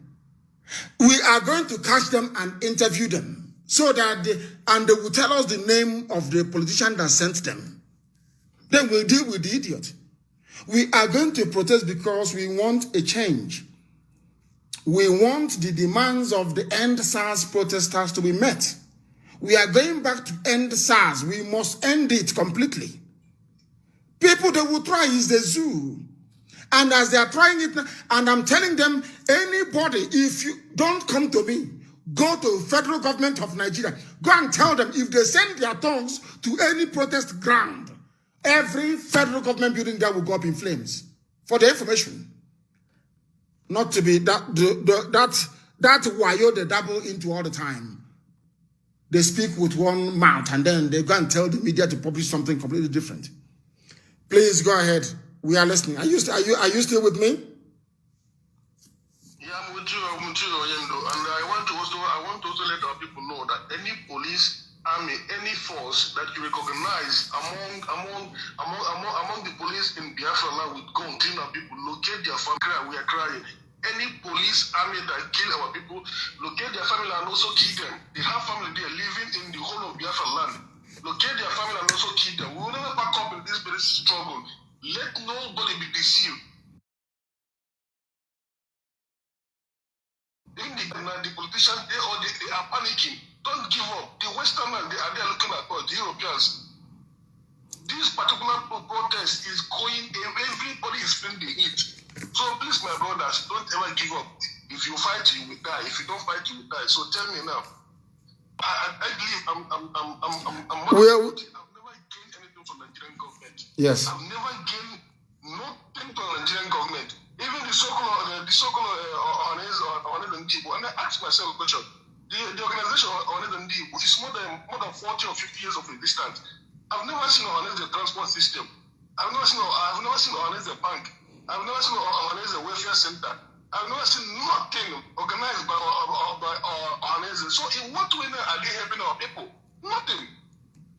Speaker 1: We are going to catch them and interview them so that they will tell us the name of the politician that sent them. Then we'll deal with the idiot. We are going to protest because we want a change. We want the demands of the End SARS protesters to be met. We are going back to end SARS. We must end it completely. People they will try is the zoo. And as they are trying it, and I'm telling them, anybody, if you don't come to me, go to federal government of Nigeria. Go and tell them if they send their tongues to any protest ground, every federal government building there will go up in flames. For the information. Not to be that wayo they dabble into all the time. They speak with one mouth and then they go and tell the media to publish something completely different. Please go ahead. We are listening. Are you still with me?
Speaker 2: Yeah, I'm with you, Oyendo. And I want to also let our people know that any police, army, any force that you recognize among the police in Biafra now will go and clean our people, locate their family. We are crying. Any police, army that kill our people, locate their family and also kill them. They have family there living in the whole of Biafra land. Locate their family and also kill them. We will never back up in this very struggle. Let nobody be deceived. The politicians, they are panicking. Don't give up. The Western man, they are there looking at us, the Europeans. This particular protest is going, everybody is feeling the heat. So please, my brothers, don't ever give up. If you fight, you will die. If you don't fight, you will die. So tell me now. I believe I'm I've never gained anything from the Nigerian government.
Speaker 1: Yes.
Speaker 2: I've never gained nothing from the Nigerian government. Even the so-called Onedondibo. And I ask myself a question. The organization Onedondibo is more than 40 or 50 years of existence. I've never seen Onedondibo transport system. I've never seen Onedondibo bank. I've never seen Onedondibo welfare center. I've never seen nothing organized by Onedondibo. So in what way are they helping our people? Nothing.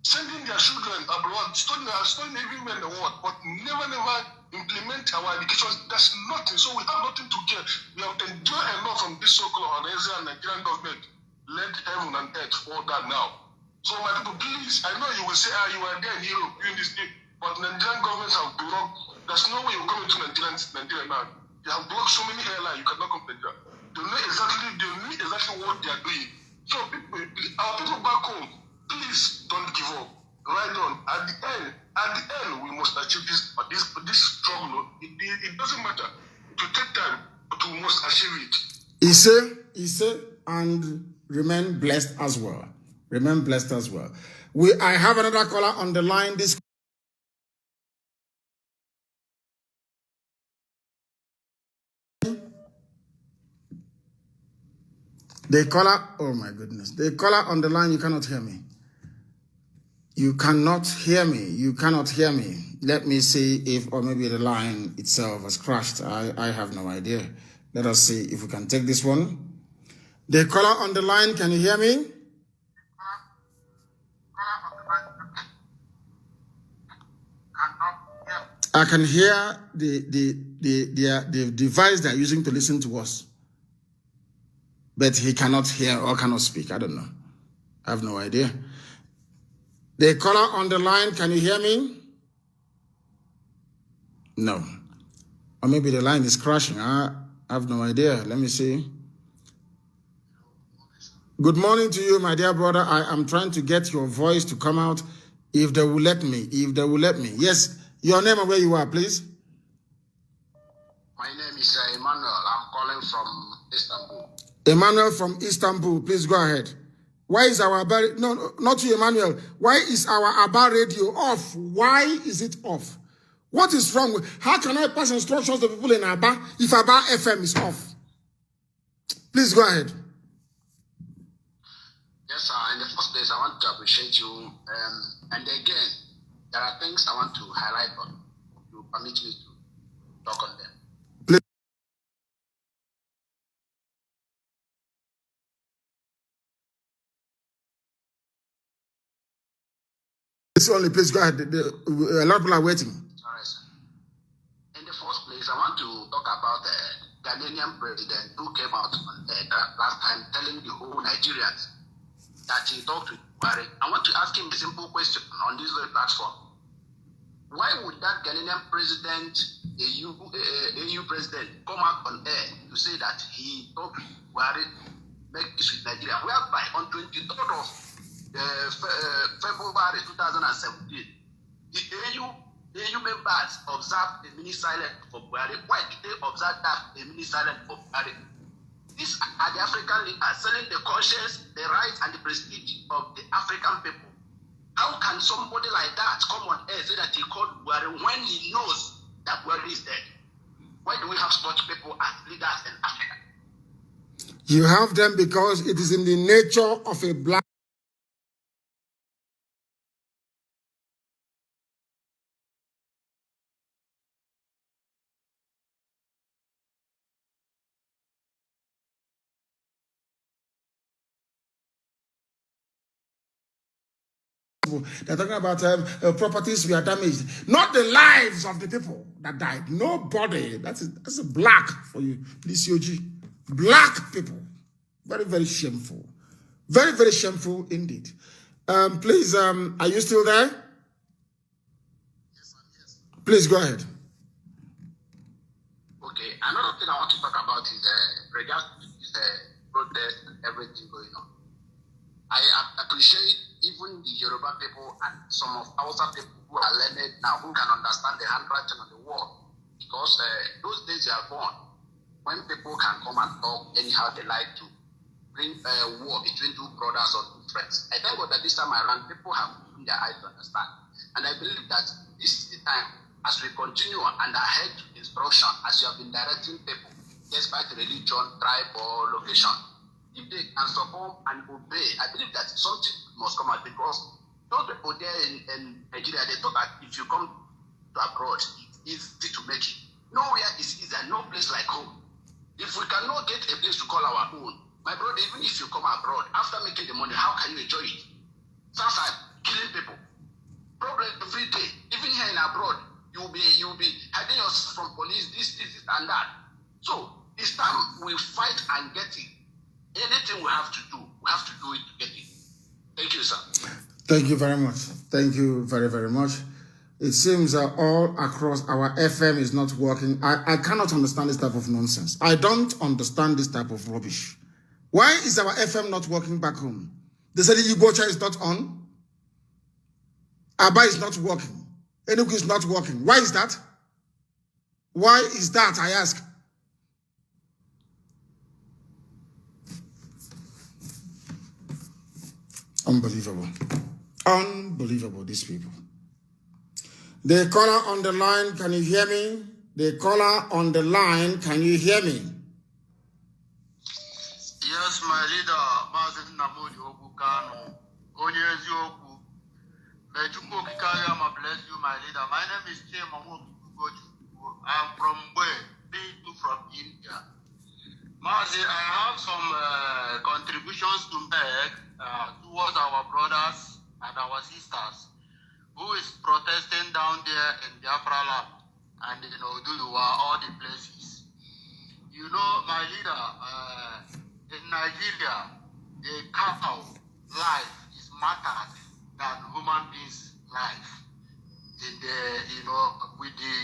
Speaker 2: Sending their children abroad, studying everywhere in the world, but never implement our education. That's nothing. So we have nothing to get. We have endured enough from this so-called Onedondibo and Nigerian government. Let heaven and earth fall down now. So my people, please, I know you will say, you are there in Europe doing this thing, but Nigerian governments have blocked. There's no way you're coming to Nigeria now. They have blocked so many airlines, you cannot come to Nigeria. They know exactly what they are doing. So people, our people back home, please don't give up. Right on. At the end, we must achieve this struggle. It doesn't matter. To take time, but to must achieve it.
Speaker 1: He say, and remain blessed as well. Remain blessed as well. I have another caller on the line. This the caller, oh my goodness. The caller on the line, you cannot hear me. You cannot hear me. You cannot hear me. Let me see if, or maybe the line itself has crashed. I have no idea. Let us see if we can take this one. The caller on the line, can you hear me? I can hear the device they're using to listen to us. But he cannot hear or cannot speak. I don't know. I have no idea. The caller on the line, can you hear me? No. Or maybe the line is crashing. I have no idea. Let me see. Good morning to you, my dear brother. I am trying to get your voice to come out if they will let me. If they will let me. Yes, your name and where you are, please.
Speaker 3: My name is Emmanuel. I'm calling from Istanbul.
Speaker 1: Emmanuel from Istanbul, please go ahead. Why is our Abba, no, not you, Emmanuel. Why is our Abba radio off? Why is it off? What is wrong with, how can I pass instructions to people in Abba if Abba FM is off? Please go ahead.
Speaker 3: Yes, sir. In the first place, I want to appreciate you. And again, there are things I want to highlight on. You permit me to talk on them.
Speaker 1: Only, please go ahead. A lot of people are waiting.
Speaker 3: Sorry, sir. In the first place, I want to talk about the Ghanaian president who came out on last time telling the whole Nigerians that he talked to Buhari. I want to ask him a simple question on this platform. Why would that Ghanaian president, AU president, come out on air to say that he talked to Buhari, make peace with Nigeria, whereby on 23rd of February 2017, the AU members observed a mini silent for Buhari. Why did they observe that a mini silent for Buhari? These are the African leaders selling the conscience, the rights, and the prestige of the African people. How can somebody like that come on air say that he called Buhari when he knows that Buhari is dead? Why do we have such people as leaders in Africa?
Speaker 1: You have them because it is in the nature of a black. They're talking about properties were damaged, not the lives of the people that died. Nobody. That's a black for you, DCOG. Black people. Very, very shameful. Very, very shameful indeed. Please, are you still there?
Speaker 3: Yes, yes.
Speaker 1: Please go ahead.
Speaker 3: Okay. Another thing I want to talk about is regards to this protest and everything going on. I appreciate even the Yoruba people and some of Hausa people who are learned now, who can understand the handwriting on the wall. Because those days are gone, when people can come and talk anyhow they like to, bring a war between two brothers or two friends. I thank God that this time around, people have opened their eyes to understand. And I believe that this is the time, as we continue and ahead to instruction, as you have been directing people, despite religion, tribe, or location, if they can succumb and obey, I believe that something must come out, because those people there in Nigeria, they thought that if you come to abroad, it's easy to make it. Nowhere is easy, no place like home. If we cannot get a place to call our own, my brother, even if you come abroad, after making the money, how can you enjoy it? Sounds like killing people. Problem every day. Even here in abroad, you'll be hiding yourself from police, this, and that. So it's time we fight and get it. Anything we have to do it to get it. Thank you, sir.
Speaker 1: Thank you very much. Thank you very, very much. It seems that all across our FM is not working. I cannot understand this type of nonsense. I don't understand this type of rubbish. Why is our FM not working back home? They said the Igbocha is not on. Aba is not working. Enugu is not working. Why is that? Why is that, I ask? Unbelievable. Unbelievable, these people. The caller on the line, can you hear me? The caller on the line, can you hear me?
Speaker 3: Yes, my leader, Mazi Nnamdi Kanu. Bless you, my leader. My name is I'm from where? From India. Mazi, I have some contributions to make towards our brothers and our sisters who is protesting down there in Biafra land and all the places. You know, my leader, in Nigeria, a cow life is mattered than human beings' life. In the, with the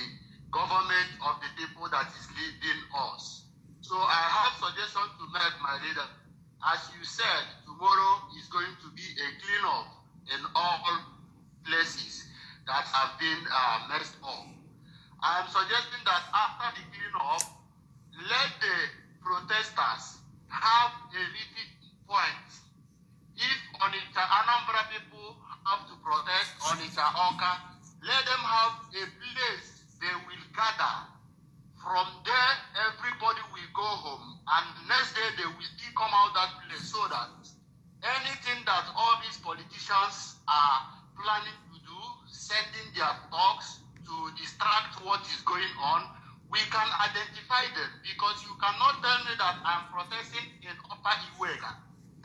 Speaker 3: government of the people that is leading us. So I have suggestion to make, my leader. As you said, tomorrow is going to be a cleanup in all places that have been messed up. I am suggesting that after the cleanup, let the protesters have a meeting point. If Onitsha Anambra people have to protest Onitsha Oka, let them have a place they will gather. From there, everybody will go home, and next day they will still come out that place so that anything that all these politicians are planning to do, sending their talks to distract what is going on, we can identify them, because you cannot tell me that I'm protesting in Upper Iwega,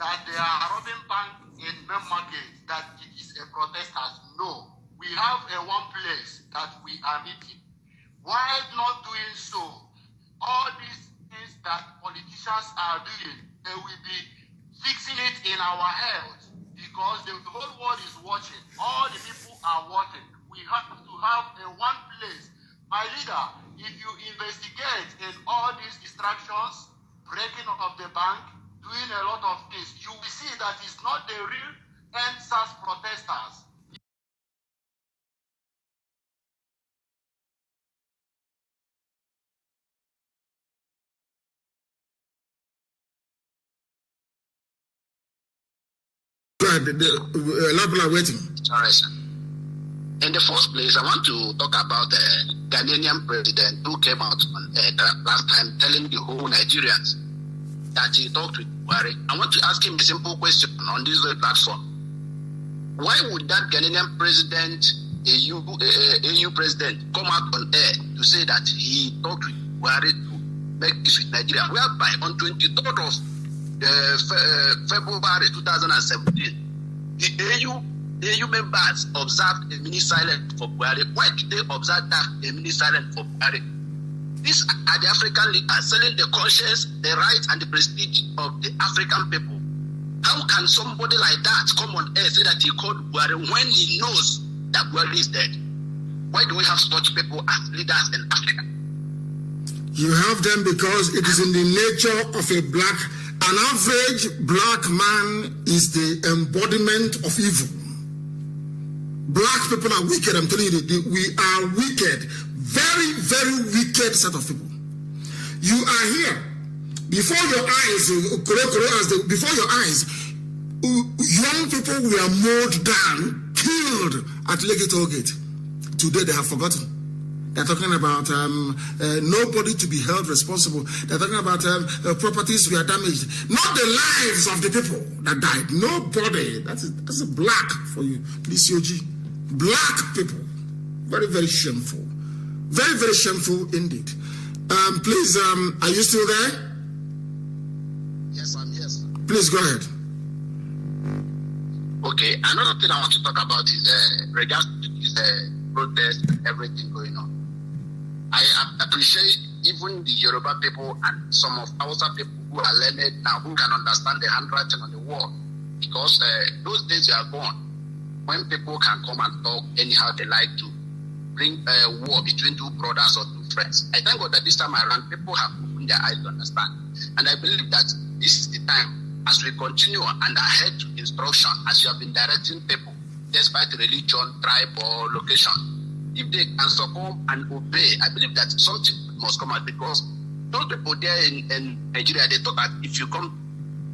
Speaker 3: that they are robbing bank in main market, that it is a protesters. No, we have a one place that we are meeting. While not doing so, all these things that politicians are doing, they will be fixing it in our health, because the whole world is watching. All the people are watching. We have to have a one place. My leader, if you investigate in all these distractions, breaking of the bank, doing a lot of things, you will see that it's not the real NSAS protesters.
Speaker 1: A lot of people are waiting.
Speaker 3: Sorry, sir. In the first place, I want to talk about the Ghanaian president who came out on last time telling the whole Nigerians that he talked with Buhari. I want to ask him a simple question on this platform. Why would that Ghanaian president, AU president, come out on air to say that he talked with Buhari to make peace with Nigeria, whereby on 23rd of February 2017, the AU members observed a mini silence for Buhari. Why did they observe that a mini silence for Buhari? These are the African leaders selling the conscience, the rights, and the prestige of the African people. How can somebody like that come on air say that he called Buhari when he knows that Buhari is dead? Why do we have such people as leaders in Africa?
Speaker 1: You have them because it is in the nature of an average black man is the embodiment of evil. Black people are wicked. I'm telling you, we are wicked. Very, very wicked set of people. You are here. Before your eyes, before your eyes, young people were mowed down, killed at Lekki Toll Gate. Today they have forgotten. They're talking about nobody to be held responsible. They're talking about properties were damaged. Not the lives of the people that died. Nobody. That's a black for you. Please, OG. Black people. Very, very shameful. Very, very shameful indeed. Please, are you still there?
Speaker 3: Yes, I'm here, sir.
Speaker 1: Please go ahead.
Speaker 3: Okay, another thing I want to talk about is regards to this protest and everything going on. I appreciate even the Yoruba people and some of Hausa people who are learned now, who can understand the handwriting on the wall, because those days are gone when people can come and talk anyhow they like to, bring a war between two brothers or two friends. I thank God that this time around people have opened their eyes to understand, and I believe that this is the time, as we continue and adhere to instruction as you have been directing people, despite religion, tribe, or location. If they can succumb and obey, I believe that something must come out, because those people there in Nigeria, they thought that if you come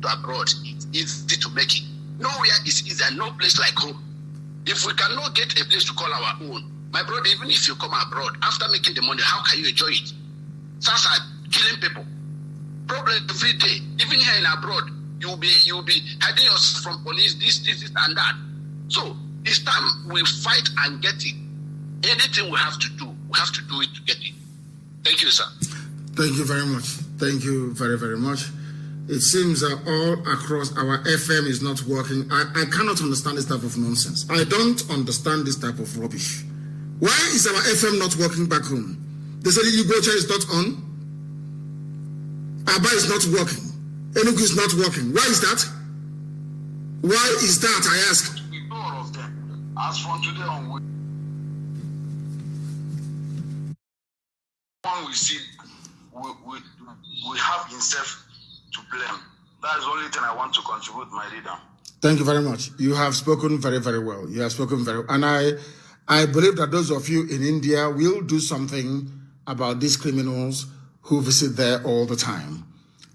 Speaker 3: to abroad, it's easy to make it. Nowhere is easier, no place like home. If we cannot get a place to call our own, my brother, even if you come abroad, after making the money, how can you enjoy it? SARS are killing people. Problem every day. Even here in abroad, you'll be hiding yourself from police, this, and that. So it's time we fight and get it. Anything we have to do it to get it. Thank you, sir.
Speaker 1: Thank you very much. Thank you very, very much. It seems that all across our FM is not working. I cannot understand this type of nonsense. I don't understand this type of rubbish. Why is our FM not working back home? They say the Igbo is not on. Aba is not working. Enugu is not working. Why is that? Why is that, I ask?
Speaker 2: All of them. As from today on, we see, we have himself to blame. That is the only thing I want to contribute, my leader.
Speaker 1: Thank you very much. You have spoken very, very well. You have spoken very well. And I believe that those of you in India will do something about these criminals who visit there all the time.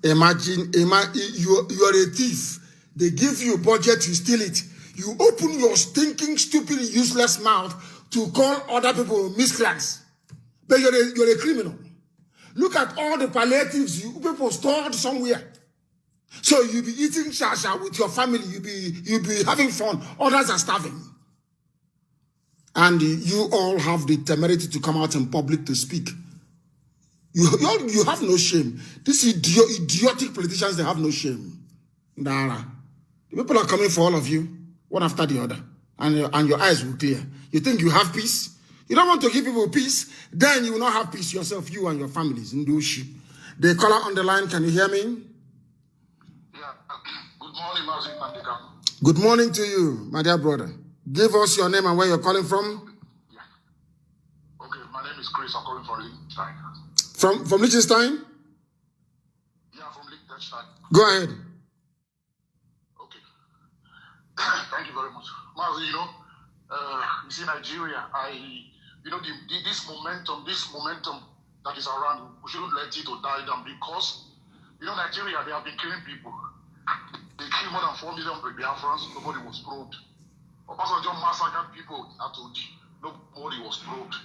Speaker 1: Imagine you are a thief. They give you budget, you steal it. You open your stinking, stupid, useless mouth to call other people miscreants. But you're a criminal. Look at all the palliatives you people stored somewhere. So you be eating shasha with your family. You be having fun. Others are starving. And you all have the temerity to come out in public to speak. You have no shame. These idiotic politicians, they have no shame. Nah. The people are coming for all of you, one after the other. And your eyes will clear. You think you have peace? You don't want to give people peace? Then you will not have peace yourself, you and your families. The caller on the line, can you hear me?
Speaker 2: Yeah. Good morning, Mazi Nnamdi Kanu.
Speaker 1: Good morning to you, my dear brother. Give us your name and where you're calling from.
Speaker 2: Yeah. Okay, my name is Chris. I'm calling from Liechtenstein.
Speaker 1: From Liechtenstein?
Speaker 2: Yeah, from Liechtenstein.
Speaker 1: Go ahead.
Speaker 2: Okay. Thank you very much. Mazi, you see Nigeria, this momentum that is around, we shouldn't let it die down because, Nigeria, they have been killing people. They killed more than 4 million Biafrans, nobody was probed. Obasanjo massacred people at OD, nobody was probed.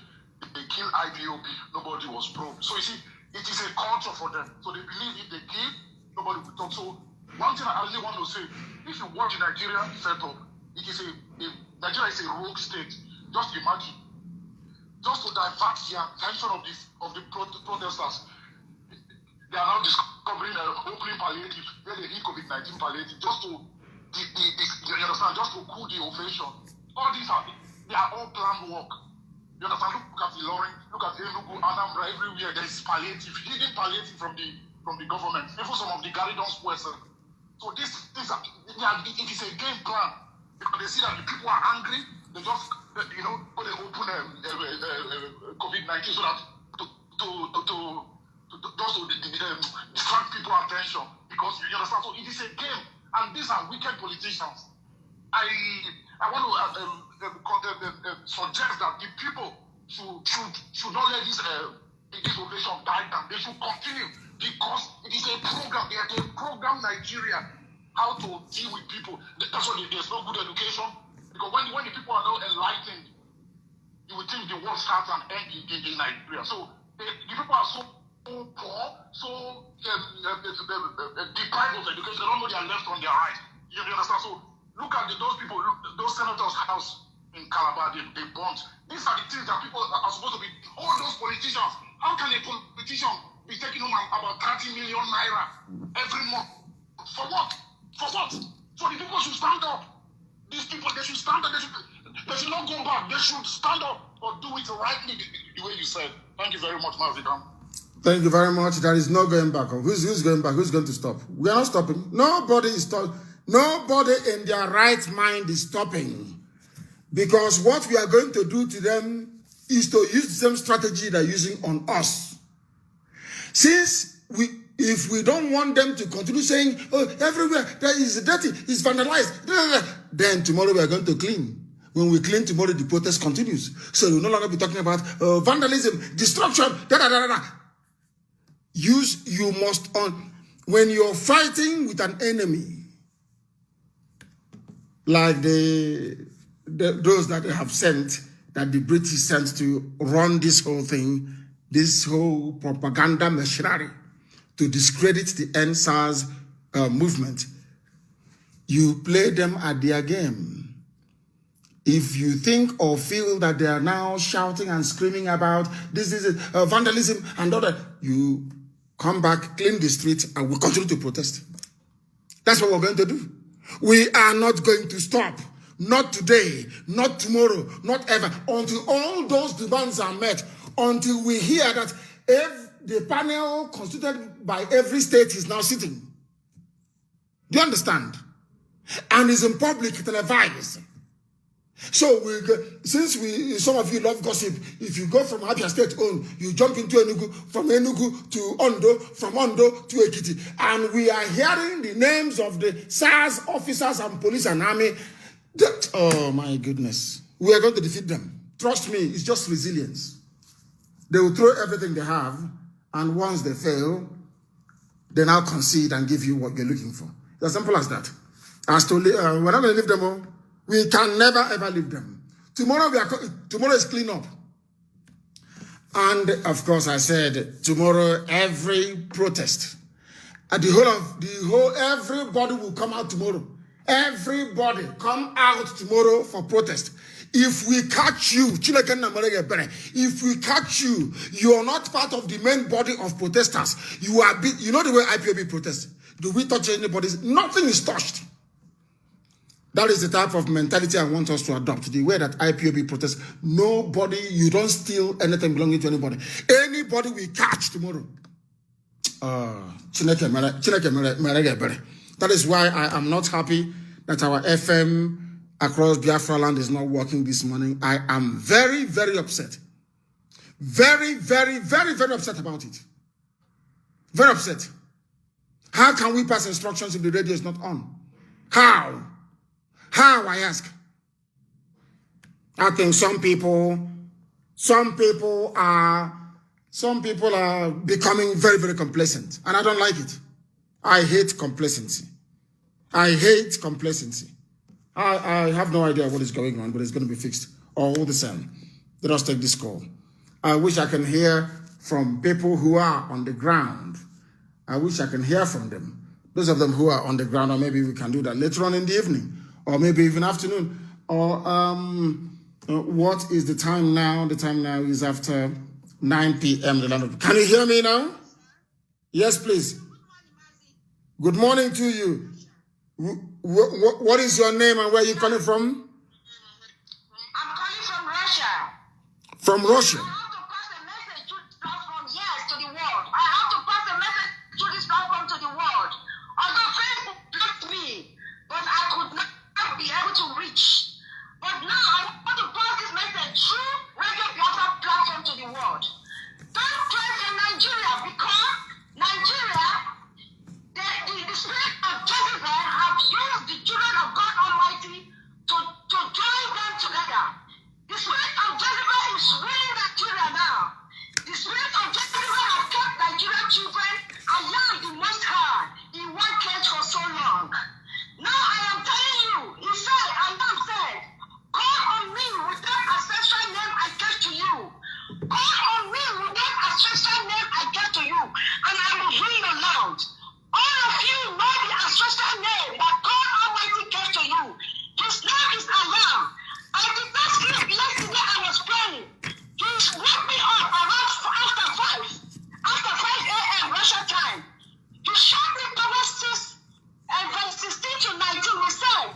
Speaker 2: They killed IPOB, nobody was probed. So you see, it is a culture for them. So they believe if they kill, nobody will talk. So one thing I really want to say, if you watch the Nigerian setup, Nigeria is a rogue state. Just imagine. Just to divert the attention of the protesters. They are now discovering opening palliative, where they need COVID-19 palliative, just to you understand, just to cool the ovation. All these they are all planned work. You understand? Look at the Ilorin, look at Enugu, Anambra, everywhere there is palliative, hidden palliative from the government, even some of the Garidon squares. So it is a game plan because they see that the people are angry. They just they open COVID-19 so that to distract people's attention because you understand. So it is a game, and these are wicked politicians. I want to suggest that the people should not let this operation die down. They should continue because it is a program. They program Nigeria how to deal with people. That's why there's no good education. Because when the people are not enlightened, you would think the world starts and ends in Nigeria. So the people are so poor, so deprived of education. They don't know they are left on their right. You understand? So look at those people, those senators' house in Calabar, they burnt. These are the things that people are supposed to be. All those politicians. How can a politician be taking home about 30 million naira every month? For what? For what? So the people should stand up. These people, they should stand up. They should not go back. They should stand up or do it rightly the way you said. Thank you very much, Mazi.
Speaker 1: Thank you very much. There is no going back. Who's going back? Who's going to stop? We are not stopping. Nobody is stopping. Nobody in their right mind is stopping. Because what we are going to do to them is to use the same strategy they're using on us. Since if we don't want them to continue saying, oh, everywhere there is dirty, it's vandalized, then tomorrow we are going to clean. When we clean tomorrow, the protest continues. So we'll no longer be talking about vandalism, destruction, You must, when you're fighting with an enemy, like those that they have sent, that the British sent to run this whole thing, this whole propaganda machinery to discredit the NSAS movement. You play them at their game. If you think or feel that they are now shouting and screaming about this is vandalism and all that, you come back, clean the street, and we continue to protest. That's what we're going to do. We are not going to stop. Not today, not tomorrow, not ever, until all those demands are met, until we hear that the panel constituted by every state is now sitting. Do you understand? And is in public televised. So since some of you love gossip, if you go from Abia State on, you jump into Enugu, from Enugu to Ondo, from Ondo to Ekiti, and we are hearing the names of the SARS officers and police and army. Oh my goodness, we are going to defeat them. Trust me, it's just resilience. They will throw everything they have, and once they fail, they now concede and give you what you're looking for. It's as simple as that. As to we're not going to leave them all. We can never ever leave them. Tomorrow is clean up. And of course I said tomorrow every protest. Everybody will come out tomorrow. Everybody come out tomorrow for protest. If we catch you, if we catch you, you are not part of the main body of protesters. You know the way IPOB protests. Do we touch anybody? Nothing is touched. That is the type of mentality I want us to adopt. The way that IPOB protests, nobody, you don't steal anything belonging to anybody. Anybody we catch tomorrow. That is why I am not happy that our FM across Biafra land is not working this morning. I am very, very upset. Very, very, very, very upset about it. Very upset. How can we pass instructions if the radio is not on? How? How, I ask? I think some people are becoming very, very complacent. And I don't like it. I hate complacency. I hate complacency. I have no idea what is going on, but it's going to be fixed all the same. Let us take this call. I wish I can hear from people who are on the ground. I wish I can hear from them. Those of them who are on the ground, or maybe we can do that later on in the evening. Or maybe even afternoon, or what is the time now? The time now is after 9 p.m. Can you hear me now? Yes, please. Good morning to you. What is your name and where are you calling from?
Speaker 4: I'm calling from Russia.
Speaker 1: From Russia?
Speaker 4: I have to pass a message to this platform, yes, to the world. I have to pass a message to this platform to the world. Although Facebook blocked me, but I could not be able to reach. But now I want to pass this message through Radio Biafra platform to the world. Don't trust in Nigeria, because Nigeria, the spirit of Jezebel have used the children of God Almighty to join them together. The spirit of Jezebel is ruling Nigeria now. The spirit of Jezebel has kept Nigerian children alive the Most High in one cage for so long. Now I am telling you, he said, Allah said, call on me with that ancestral name I gave to you. Call on me with that ancestral name I gave to you, and I will heal your land. All of you know the ancestral name that God Almighty gave to you. His name is Allah. I did not sleep yesterday, I was praying. He woke me up around after 5 a.m. Russia time. He showed me Proverbs 6 and verse 16 to 19. He said,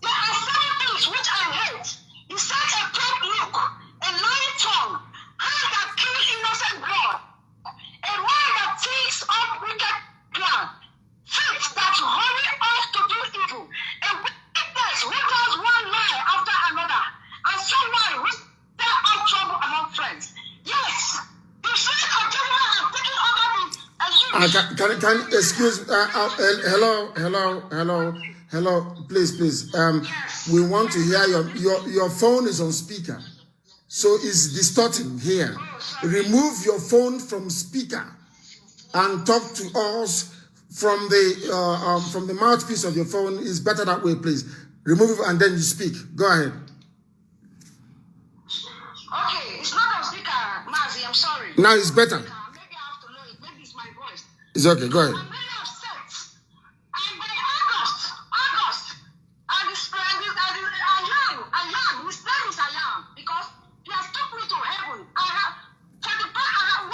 Speaker 4: there are 7 things which I hate. He said, a proud look, a lying tongue, hand that kill innocent blood, a word that takes up wicked plan, feet that hurry off to do evil, a witness who does one lie after another, and someone who stir up trouble among friends. Yes, the spirit of Jehovah has taken over me.
Speaker 1: Can excuse hello, please. We want to hear your phone is on speaker, so it's distorting here. Remove your phone from speaker and talk to us from the mouthpiece of your phone. Is better that way, please. Remove it and then you speak. Go ahead.
Speaker 4: Okay, it's not on speaker, Mazi, I'm sorry.
Speaker 1: Now it's better.
Speaker 4: Maybe I have to know it. Maybe it's my voice.
Speaker 1: It's okay. Go ahead.
Speaker 4: I'm very upset. And by August, I am. His name is I am. Because he has took me to heaven. When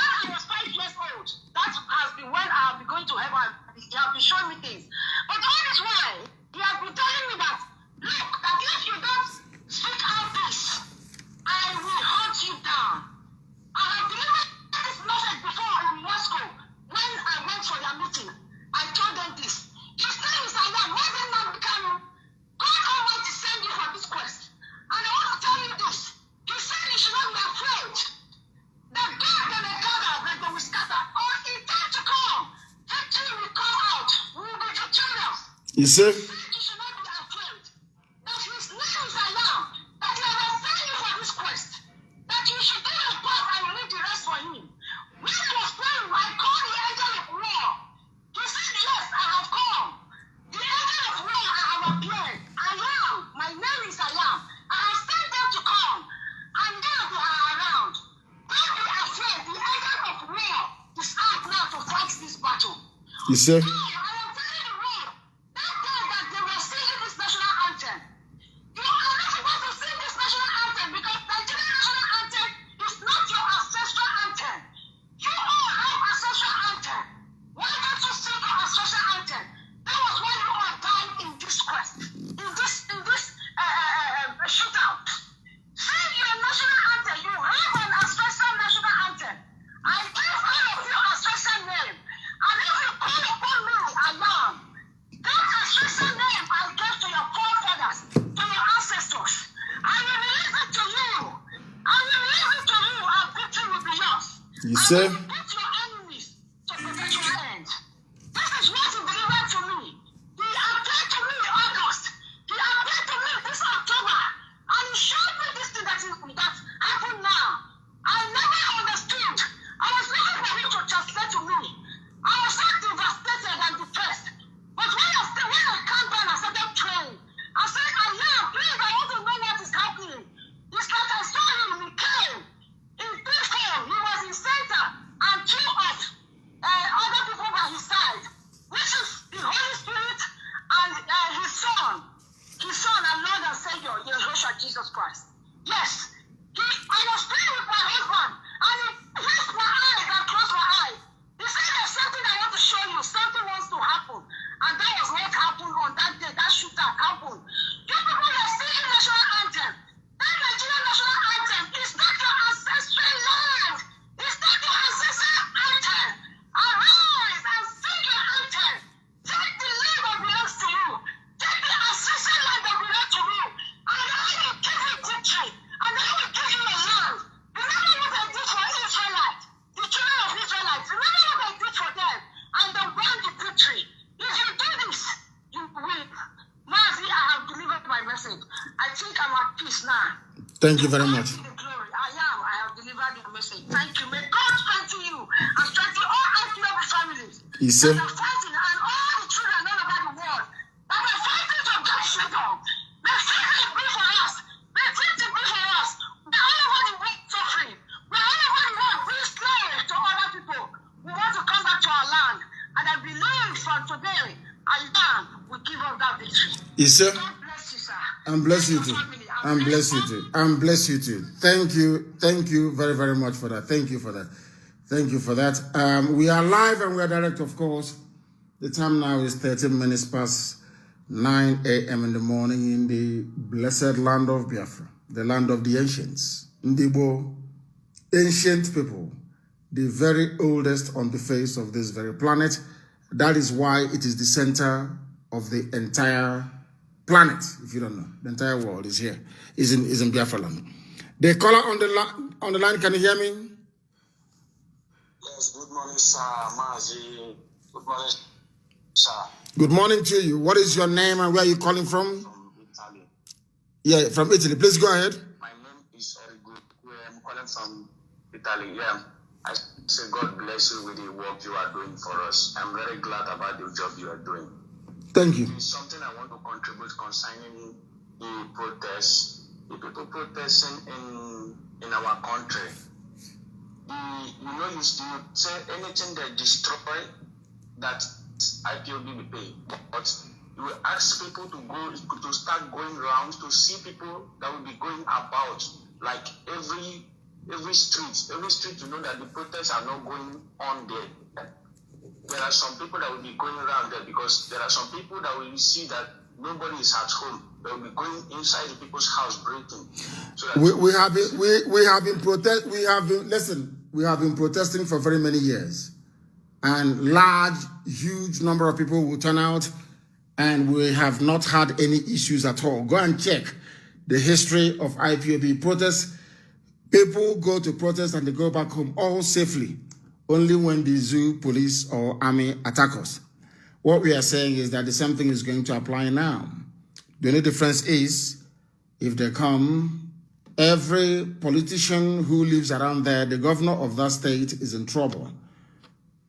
Speaker 4: I was 5 years old, that has been when I have been going to heaven. He has been showing me things. But all this while, he has been telling me that, look, that if you don't speak out this, I will hunt you down. I have delivered this message before in Moscow. When I went for their meeting, I told them this. His name is Mazi Nnamdi Kanu. God Almighty sent you for this quest. And I want to tell you this. He said you should not be afraid. That God that they gather, that they will scatter. Or in time to come, victory will come out. We will be victorious.
Speaker 1: You see?
Speaker 4: He said you should not be afraid. That his name is I am. That he has sent you for this quest. That you should do your part and leave the rest for him. When I was praying, I called the angel of war. He said, yes, I have come. The angel of war I have appeared. I am. My name is I am. I have sent them to come. And now they are around. Don't be afraid. The angel of war is out now to fight this battle.
Speaker 1: You see?
Speaker 4: I am telling the world, that day that they were singing this national anthem, you are not supposed to sing this national anthem because Nigerian national anthem is not your ancestral anthem. You all have ancestral anthem. Why don't you sing your ancestral anthem? That was why you all died in this quest, in this shootout. Sing your national anthem. You have an ancestral national anthem. I gave all of you ancestral name. And if you call upon me, I am. That ancestral name I gave to your forefathers, to your ancestors. I will release it to you. I will release it to you, and victory will be yours.
Speaker 1: You
Speaker 4: I
Speaker 1: see?
Speaker 4: will beat your enemies to perpetual end. This is what he delivered to me. He appeared to me in August. He appeared to me this October. And he showed me this thing that happened now. I never understood. I was looking for him to translate to me. I was so devastated and depressed. But when I calmed down, I started praying. I said, I am, please, I want to know what is happening. It's like I saw him, he came. In big form, he was in center, and 2 of other people by his side, which is the Holy Spirit and his son and Lord and Savior, Yeshua Jesus Christ. Yes, I was praying with my husband, and he raised my eyes and closed my eyes. He said, there's something I want to show you. Something wants to happen. And that was what happened on that day. That shootout happened. You people are singing national anthem. That Nigerian national anthem is not your ancestral land. It's not your ancestral anthem. Arise and sing your anthem. Take the land that belongs to you. Take the ancestral land that belongs to you. And I will give you victory. And I will give you a land. Remember what I did for Israelites, the children of Israelites. Remember what I did for them. And they won the victory. If you do this, you will. Mazi, I have delivered my message. I think I'm at peace now.
Speaker 1: Thank you very much.
Speaker 4: The glory. I have delivered your message. Thank you. May God strengthen you and strengthen all IPOB families.
Speaker 1: You see?
Speaker 4: That are fighting and all the children all over the world that are fighting to get freedom. May freedom be for us. May freedom be for us. We're all over the world suffering. We're all over the world being slaves to other people. We want to come back to our land. And I believe from today, will give us that victory.
Speaker 1: You see?
Speaker 4: God bless you, sir.
Speaker 1: And bless you too. And bless you too. And bless you too. Thank you. Thank you very, very much for that. Thank you for that. Thank you for that. We are live and we are direct, of course. The time now is 13 minutes past 9 a.m. in the morning in the blessed land of Biafra, the land of the ancients. Ndibo, ancient people, the very oldest on the face of this very planet. That is why it is the center of the entire planet. If you don't know, the entire world is here, is in Biafra land. The caller on the line, can you hear me?
Speaker 3: Yes, good morning, sir. Mazi. Good morning, sir.
Speaker 1: Good morning to you. What is your name and where are you calling from?
Speaker 3: From Italy.
Speaker 1: Yeah, from Italy. Please go ahead.
Speaker 3: My name is Erigo. I'm calling from Italy. Yeah. I say God bless you with the work you are doing for us. I'm very glad about the job you are doing.
Speaker 1: Thank you.
Speaker 3: It's something I want to contribute concerning the protests. The people protesting in our country. You say anything that destroy that IPOB will pay. But you will ask people to start going around to see people that will be going about, like every street, you know that the protests are not going on there. There are some people that will be going around there because there are some people that will see that nobody is at home. They will be going inside the people's house breaking. So that
Speaker 1: we have been protesting for very many years, and huge number of people will turn out, and we have not had any issues at all. Go and check the history of IPOB protests. People go to protest and they go back home all safely, only when the zoo, police, or army attack us. What we are saying is that the same thing is going to apply now. The only difference is, if they come, every politician who lives around there, the governor of that state is in trouble.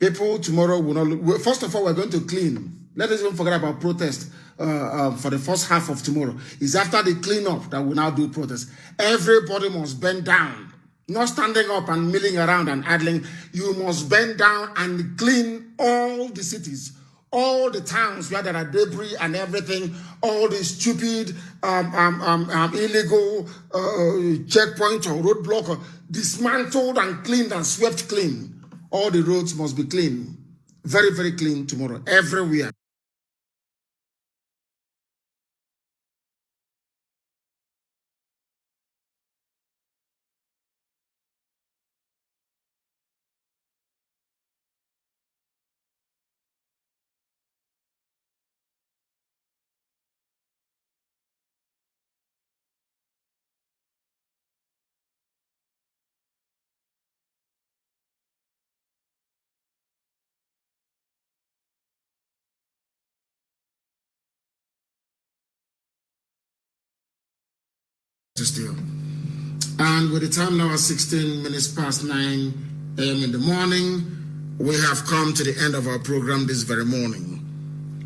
Speaker 1: People tomorrow will not... First of all, we're going to clean. Let us even forget about protest for the first half of tomorrow. It's after the cleanup that we now do protest. Everybody must bend down. Not standing up and milling around and idling. You must bend down and clean all the cities, all the towns where there are debris and everything, all the stupid, illegal checkpoint or roadblock, dismantled and cleaned and swept clean. All the roads must be clean. Very, very clean tomorrow, everywhere. Still. And with the time now at 16 minutes past 9 a.m. in the morning, we have come to the end of our program this very morning.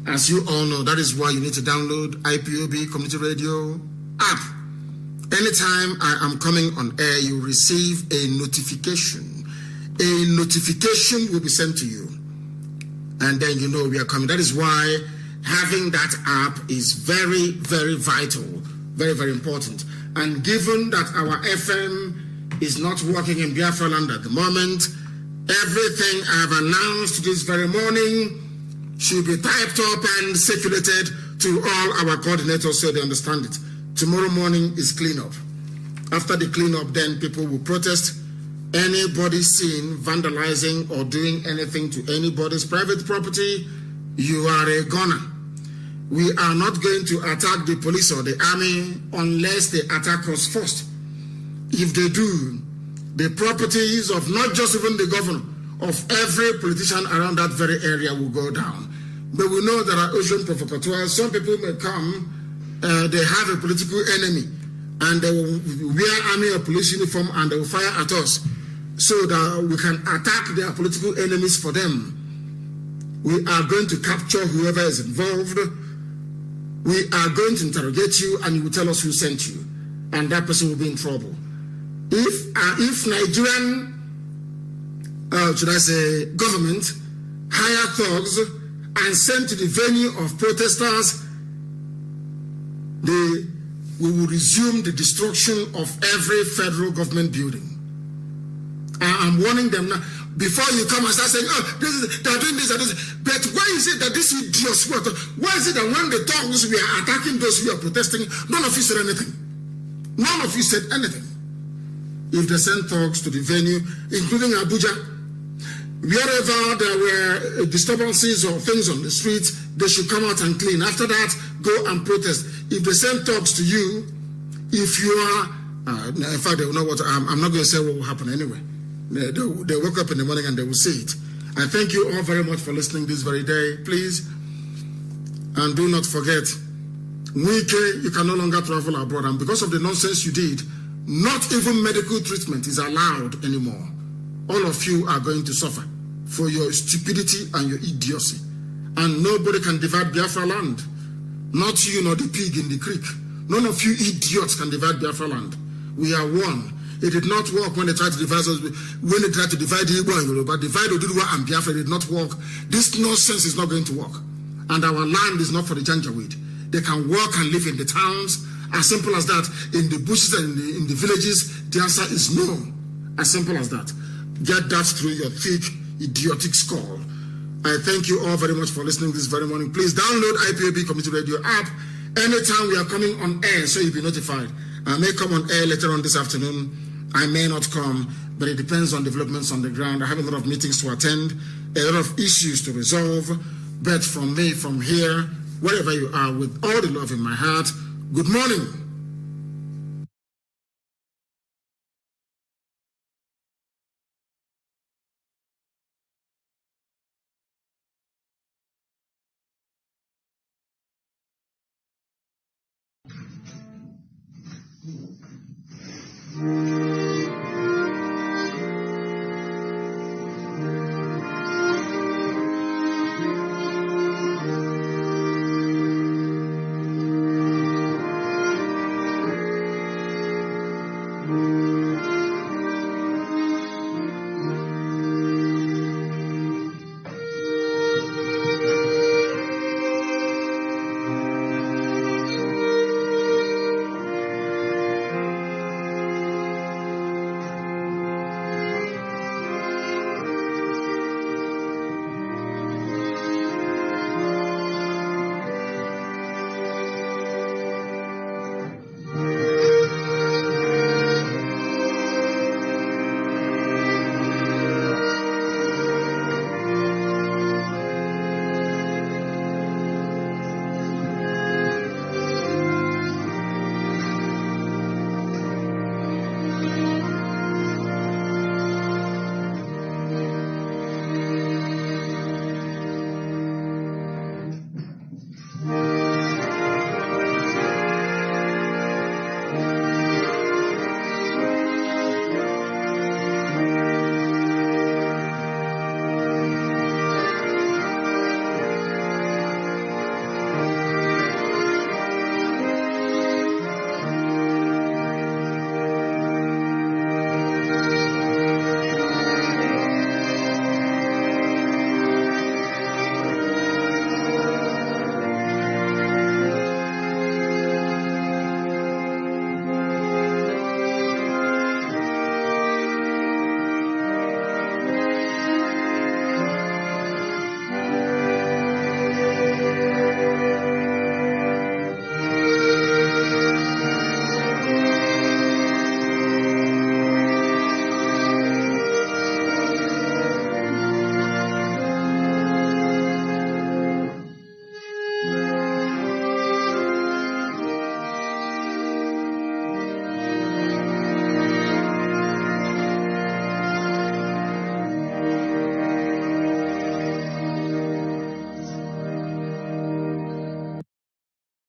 Speaker 1: As you all know, that is why you need to download IPOB Community Radio app. Anytime I am coming on air, you receive a notification. A notification will be sent to you. And then you know we are coming. That is why having that app is very, very vital. Very, very important. And given that our FM is not working in Biafra land at the moment, everything I have announced this very morning should be typed up and circulated to all our coordinators so they understand it. Tomorrow morning is cleanup. After the cleanup, then people will protest. Anybody seen vandalizing or doing anything to anybody's private property, you are a goner. We are not going to attack the police or the army unless they attack us first. If they do, the properties of not just even the governor, of every politician around that very area will go down. But we know there are ocean provocateurs. Some people may come, they have a political enemy, and they will wear army or police uniform and they will fire at us so that we can attack their political enemies for them. We are going to capture whoever is involved. We are going to interrogate you, and you will tell us who sent you, and that person will be in trouble. If Nigerian, government hire thugs and send to the venue of protesters, we will resume the destruction of every federal government building. I'm warning them now. Before you come and start saying, oh, they're doing this and this. But why is it that this idiots, why is it that when the thugs we are attacking those who are protesting, none of you said anything? None of you said anything. If they send thugs to the venue, including Abuja, wherever there were disturbances or things on the streets, they should come out and clean. After that, go and protest. If they send thugs to you, if you are, in fact, they will know what, I'm not going to say what will happen anyway. They wake up in the morning and they will see it. I thank you all very much for listening this very day. Please, and do not forget, you can no longer travel abroad. And because of the nonsense you did, not even medical treatment is allowed anymore. All of you are going to suffer for your stupidity and your idiocy. and nobody can divide Biafra land. Not you, nor the pig in the creek. None of you idiots can divide Biafra land. We are one. It did not work when they tried to divide us. When they tried to divide Igbo and Yoruba, divide Oduduwa and Biafra, it did not work. This nonsense is not going to work. And our land is not for the Janjaweed. They can work and live in the towns. As simple as that. In the bushes and in the villages, the answer is no. As simple as that. Get that through your thick, idiotic skull. I thank you all very much for listening this very morning. Please download IPOB Community Radio app anytime we are coming on air, so you'll be notified. I may come on air later on this afternoon. I may not come, but it depends on developments on the ground. I have a lot of meetings to attend, a lot of issues to resolve. But from me, from here, wherever you are, with all the love in my heart, good morning.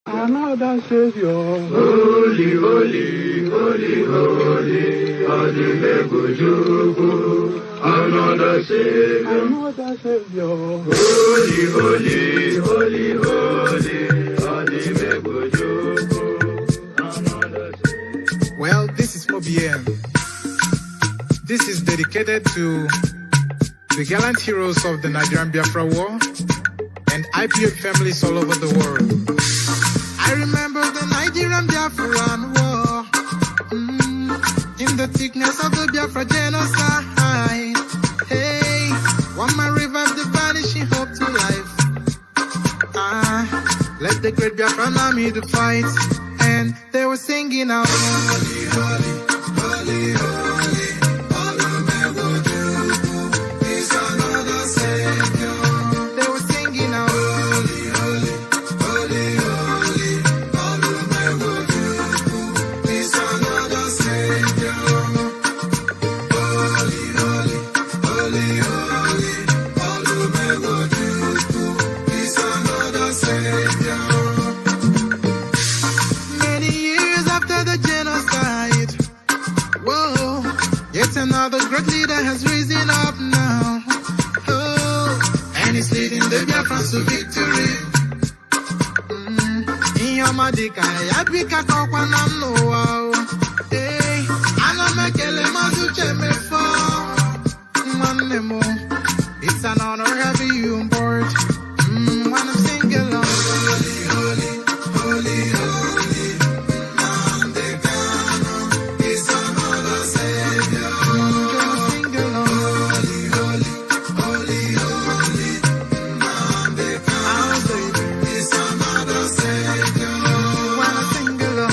Speaker 5: Another Savior, holy, holy, holy, holy, Adimebujuku. Another Savior, holy, holy, holy, holy, Adimebujuku.
Speaker 6: Well, this is MAOBI N. This is dedicated to the gallant heroes of the Nigerian Biafra War and IPOB families all over the world. I remember the Nigerian Biafran War, in the thickness of the Biafra genocide. Hey, one man revived the vanishing hope to life. Let the great Biafran army to fight, and they were singing out, holy, holy, holy, holy, all the Megojuku is another Savior. They were singing out, holy, holy, holy, holy, all the Megojuku is another Savior. Holy, holy, holy, holy, all the Megojuku is another Savior. Many years after the genocide, Biafrans to victory. Inyomadika, Yabika Kokwanam no wow. Hey, Anamekele Mazuche Mefo. Manemo, it's an honor having you on board. When I'm singing along. Holy, holy, holy, holy. Nnamdi Kanu is another savior. Sing along. Holy, holy, holy, holy. Nnamdi Kanu is another savior. When I sing along.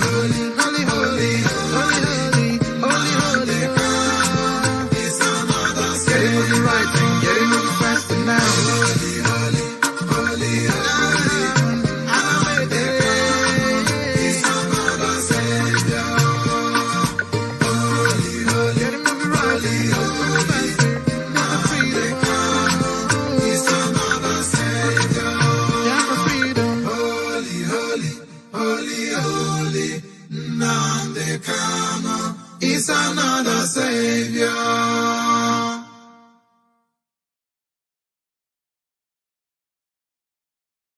Speaker 6: Holy, holy, holy, holy, holy, holy, holy. Is another savior. Getting moving right and getting moving faster now. Holy, holy, holy, holy. Is another savior. Holy, holy, getting moving right, moving faster. Now freedom. Is another savior. Yeah, for freedom. Holy, holy, holy, holy. Nnamdi Kanu is another savior.